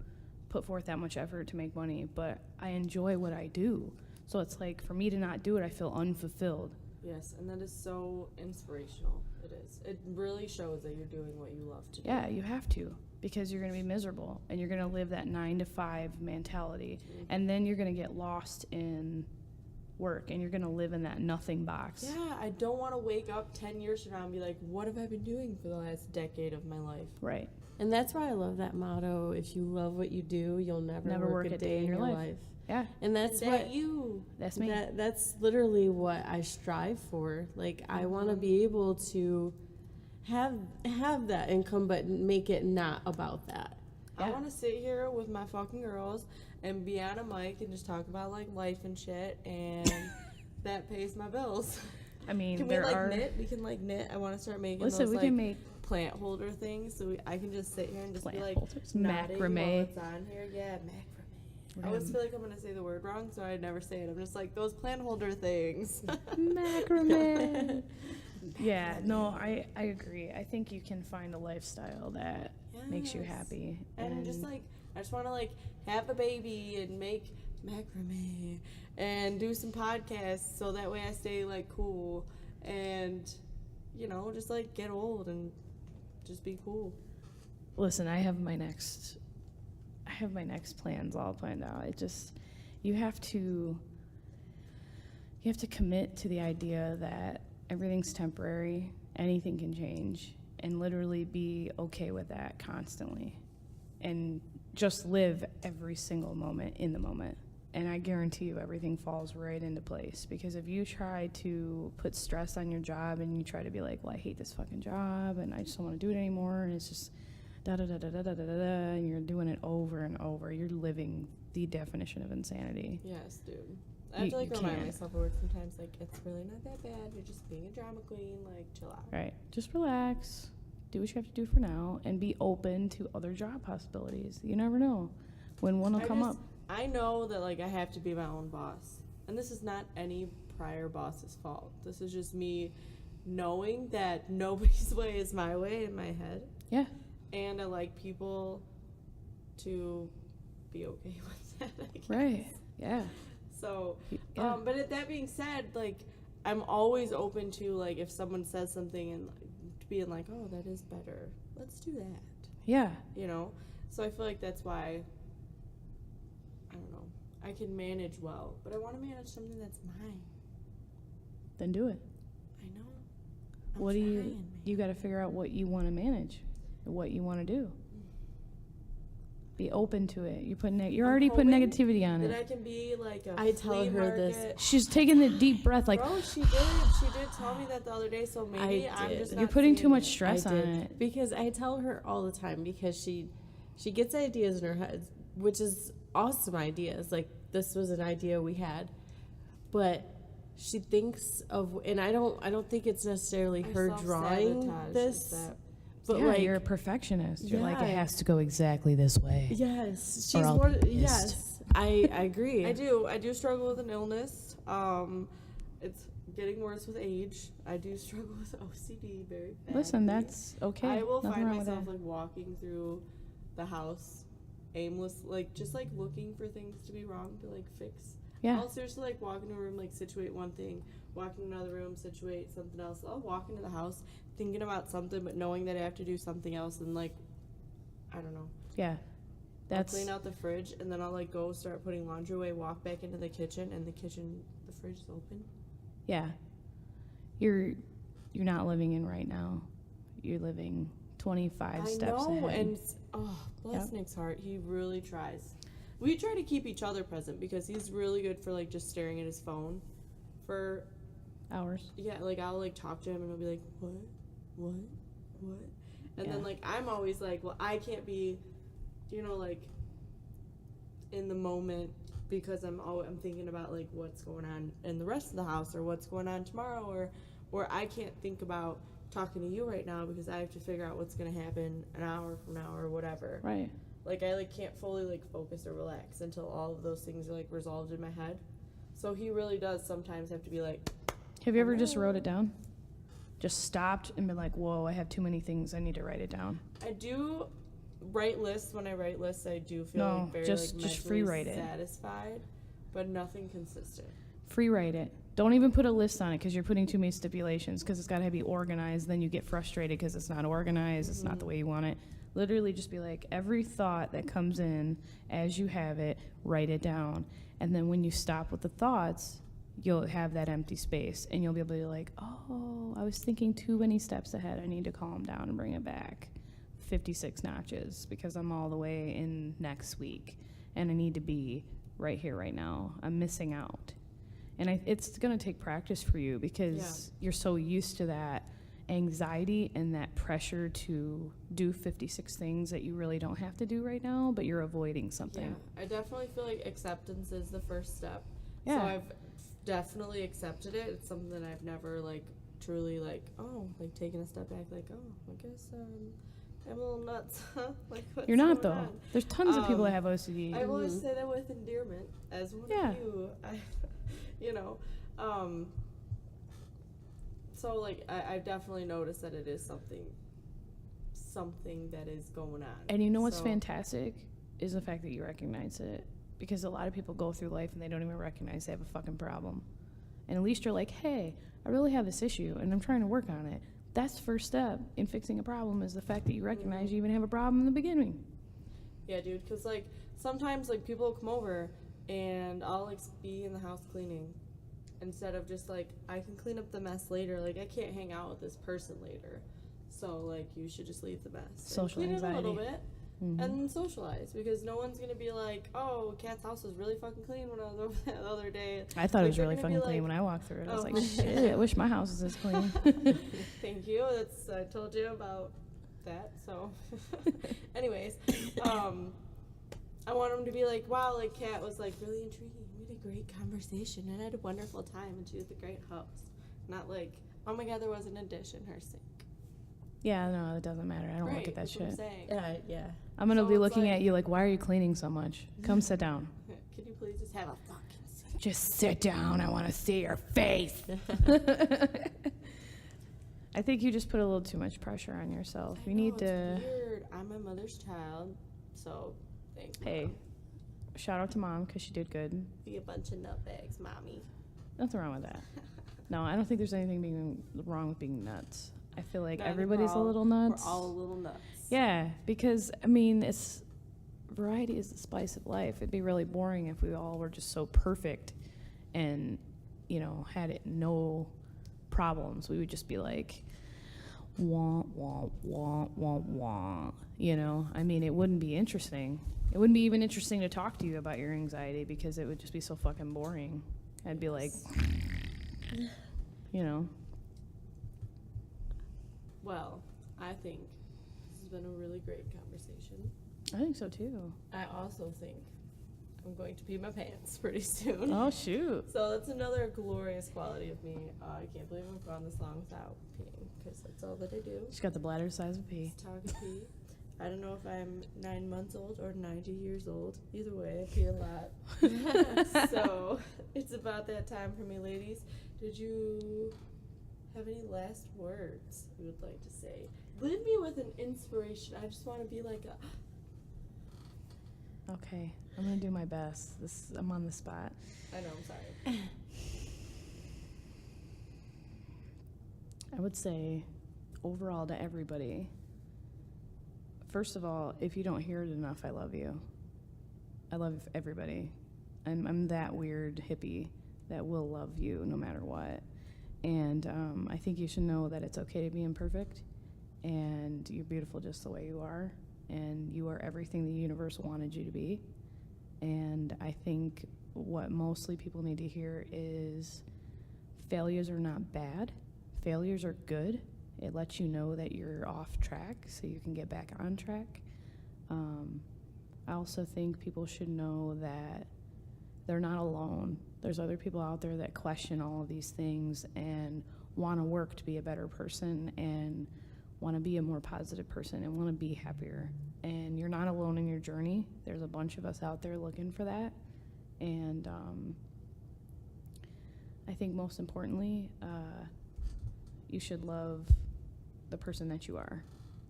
put forth that much effort to make money, but I enjoy what I do. So it's like for me to not do it, I feel unfulfilled. Yes, and that is so inspirational. It is. It really shows that you're doing what you love to do. Yeah, you have to because you're going to be miserable and you're going to live that 9 to 5 mentality. And then you're going to get lost in work and you're going to live in that nothing box. Yeah, I don't want to wake up 10 years from now and be like, what have I been doing for the last decade of my life? Right. and that's why I love that motto. If you love what you do, you'll never work a day in your life. Yeah, And that's Is what that you? that's me. That's literally what I strive for. Like I want to be able to have that income, but make it not about that. I Yeah. want to sit here with my fucking girls and be on a mic and just talk about like life and shit, and that pays my bills. I mean, Can we there like are. knit? We can like knit. I want to start making Listen, those we like can make plant holder things, so I can just sit here and just be plant like holders, nodding while macrame. it's on here. Yeah, macrame. We're I always gonna- feel like I'm gonna say the word wrong, so I never say it. I'm just like those plant holder things. Macrame. Yeah, no, I agree. I think you can find a lifestyle that makes you Yes. happy. And just like I just want to like have a baby and make macrame and do some podcasts, so that way I stay like cool and just like get old and just be cool. listen, I have my next plans all planned out. It just you have to commit to the idea that everything's temporary, anything can change, and literally be okay with that constantly. And just live every single moment in the moment and I guarantee you everything falls right into place. Because if you try to put stress on your job and you try to be like, well, I hate this fucking job and I just don't want to do it anymore, and it's just da-da-da-da-da-da-da-da, and you're doing it over and over, you're living the definition of insanity. Yes, dude. I have to like remind myself at work sometimes, like, it's really not that bad. You're just being a drama queen. Like, chill out. Right. Just relax. Do what you have to do for now, and be open to other job possibilities. You never know when one will come up. I know that like I have to be my own boss, and this is not any prior boss's fault. This is just me knowing that nobody's way is my way in my head. Yeah. And I like people to be okay with that, I guess. Right. Yeah. So, Yeah. but that being said, like, I'm always open to, like, if someone says something and like, being like, oh, that is better. Let's do that. Yeah. You know? So I feel like that's why, I don't know, I can manage well, but I want to manage something that's mine. Then do it. I know. What do you got to figure out what you want to manage, what you want to do. Be open to it. You're already putting negativity on it. That I can be like a I tell flea her market. this. She's taking the deep breath, like, Bro, she did tell me that the other day, so maybe I'm did. just you're not putting seeing too much it. stress on it. Because I tell her all the time, because she gets ideas in her head, which is awesome ideas. Like, this was an idea we had, but she thinks of, and I don't think it's necessarily her drawing Self-sabotage this, is that. but Yeah, like, you're a perfectionist. You're like, it Yeah. has to go exactly this way. yes, Or she's I'll more. be pissed. Yes, I agree. I do struggle with an illness. It's getting worse with age. I do struggle with OCD very badly. Listen, that's okay. I will Nothing find wrong with myself that. like walking through the house aimless, like just like looking for things to be wrong to like fix. Yeah. I'll seriously like walk into a room, like situate one thing, walk in another room, situate something else. I'll walk into the house thinking about something, but knowing that I have to do something else, and like, I don't know. Yeah. I'll clean out the fridge, and then I'll like go start putting laundry away, walk back into the kitchen, and the fridge is open. Yeah. You're not living in right now. You're living 25 steps ahead. And bless Yep. Nick's heart, he really tries. We try to keep each other present because he's really good for like just staring at his phone for Hours. yeah, like I'll like talk to him and he'll be like, what, and then Yeah. like I'm always like, well, I can't be, like in the moment because I'm thinking about like what's going on in the rest of the house or what's going on tomorrow, or I can't think about talking to you right now because I have to figure out what's gonna happen an hour from now or whatever. Right. Like I like can't fully like focus or relax until all of those things are like resolved in my head. So he really does sometimes have to be like, Have you ever just wrote it down? Just stopped and been like, whoa, I have too many things. I need to write it down. I do write lists. When I write lists, I do feel No, like very just like free mentally write it. satisfied, but nothing consistent. Free write it. Don't even put a list on it because you're putting too many stipulations because it's got to be organized. Then you get frustrated because it's not organized. It's not the way you want it. Literally just be like, every thought that comes in as you have it, write it down. And then when you stop with the thoughts, you'll have that empty space and you'll be able to be like, oh, I was thinking too many steps ahead. I need to calm down and bring it back 56 notches because I'm all the way in next week and I need to be right here, right now. I'm missing out. And it's going to take practice for you because you're so used to that anxiety and that pressure to do 56 things that you really don't have to do right now, but you're avoiding something. Yeah, I definitely feel like acceptance is the first step. Yeah. So I've definitely accepted it. It's something that I've never like truly like taken a step back like, oh, I guess I'm a little nuts. Like, what's You're not going though. on? There's tons of people that have OCD. I always say that with endearment as one Yeah. of you. So like I've definitely noticed that it is something that is going on. And you know what's So- fantastic is the fact that you recognize it. Because a lot of people go through life and they don't even recognize they have a fucking problem. And at least you're like, hey, I really have this issue and I'm trying to work on it. That's the first step in fixing a problem is the fact that you recognize you even have a problem in the beginning. Yeah, dude, because like sometimes like people will come over and I'll like be in the house cleaning instead of just like I can clean up the mess later. Like I can't hang out with this person later, so like you should just leave the mess. Social and clean anxiety. it a little bit. and socialize, because no one's gonna be like, oh, Kat's house was really fucking clean when I was over there the other day. I thought it was they're really gonna be fucking clean like, when I walked through it. I was oh. like, shit, I wish my house was this clean. Thank you. That's I told you about that. So, anyways, I want them to be like, wow, like Kat was like really intriguing. We had a great conversation and I had a wonderful time, and she was a great host. Not like, oh my god, there wasn't a dish in her sink. Yeah, no, it doesn't matter. I don't look Right, at that that's what I'm shit. saying. Yeah. I'm gonna So be it's looking like- at you like, why are you cleaning so much? Come sit down. Can you please just have a fucking seat? Just sit down. I want to see your face. I think you just put a little too much pressure on yourself. I You know, need it's to. weird. I'm my mother's child, so thank Hey, Mom. shout out to mom because she did good. Be a bunch of nutbags, mommy. Nothing wrong with that. No, I don't think there's anything being wrong with being nuts. I feel like No, I think everybody's we're all- a little nuts. We're all a little nuts. Yeah, because I mean, it's variety is the spice of life. It'd be really boring if we all were just so perfect and, you know, had it no problems. We would just be like, wah, wah, wah, wah, wah. You know, I mean, it wouldn't be interesting. It wouldn't be even interesting to talk to you about your anxiety because it would just be so fucking boring. I'd be like, you know. Well, I think this has been a really great conversation. I think so too. I also think I'm going to pee my pants pretty soon. Oh, shoot. So that's another glorious quality of me. I can't believe I've gone this long without peeing, because that's all that I do. She's got the bladder size of a pea. Just talk and pee. I don't know if I'm 9 months old or 90 years old. Either way, I pee a lot. So it's about that time for me, ladies. Did you have any last words you would like to say? Leave me with an inspiration. I just want to be like a... Okay, I'm gonna do my best. I'm on the spot. I know, I'm sorry. I would say, overall to everybody, first of all, if you don't hear it enough, I love you. I love everybody. I'm that weird hippie that will love you no matter what. And I think you should know that it's okay to be imperfect, and you're beautiful just the way you are, and you are everything the universe wanted you to be. And I think what mostly people need to hear is failures are not bad. Failures are good. It lets you know that you're off track so you can get back on track. I also think people should know that they're not alone. There's other people out there that question all of these things and want to work to be a better person and want to be a more positive person and want to be happier. And you're not alone in your journey. There's a bunch of us out there looking for that. And I think most importantly, you should love the person that you are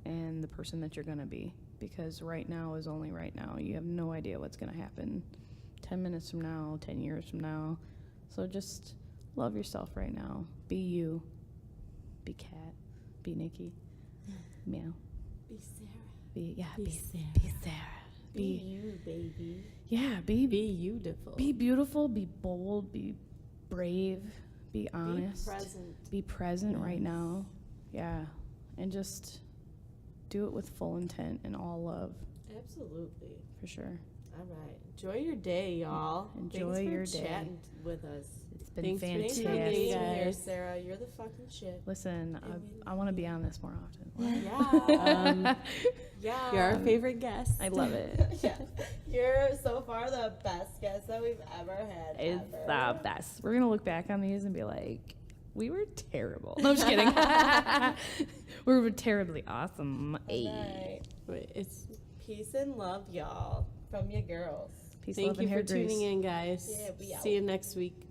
and the person that you're going to be, because right now is only right now. You have no idea what's going to happen 10 minutes from now, 10 years from now. So just love yourself right now. Be you. Be Kat. Be Nikki. Meow. Be Sarah. Be Sarah. Be Sarah. Be you, baby. Yeah, be beautiful. Be beautiful, be bold, be brave, be honest. Be present. Be present right Yes. now. Yeah. And just do it with full intent and all love, Absolutely. for sure. All right. Enjoy your day, y'all. Enjoy Thanks for your day. chatting with us. It's been Thanks for Thanks for tuning in, being fantastic. here, guys. Sarah. You're the fucking shit. Listen, mean- I want to be on this more often. Yeah. Yeah. You're our favorite guest. I love it. Yeah. You're so far the best guest that we've ever had. It's ever. the best. We're going to look back on these and be like, we were terrible. No, I'm just kidding. We were terribly awesome. All right. Wait, it's Peace and love, y'all, from your girls. Peace, thank love, you and hair for grease. tuning in, guys. Yeah, we out. See you next week.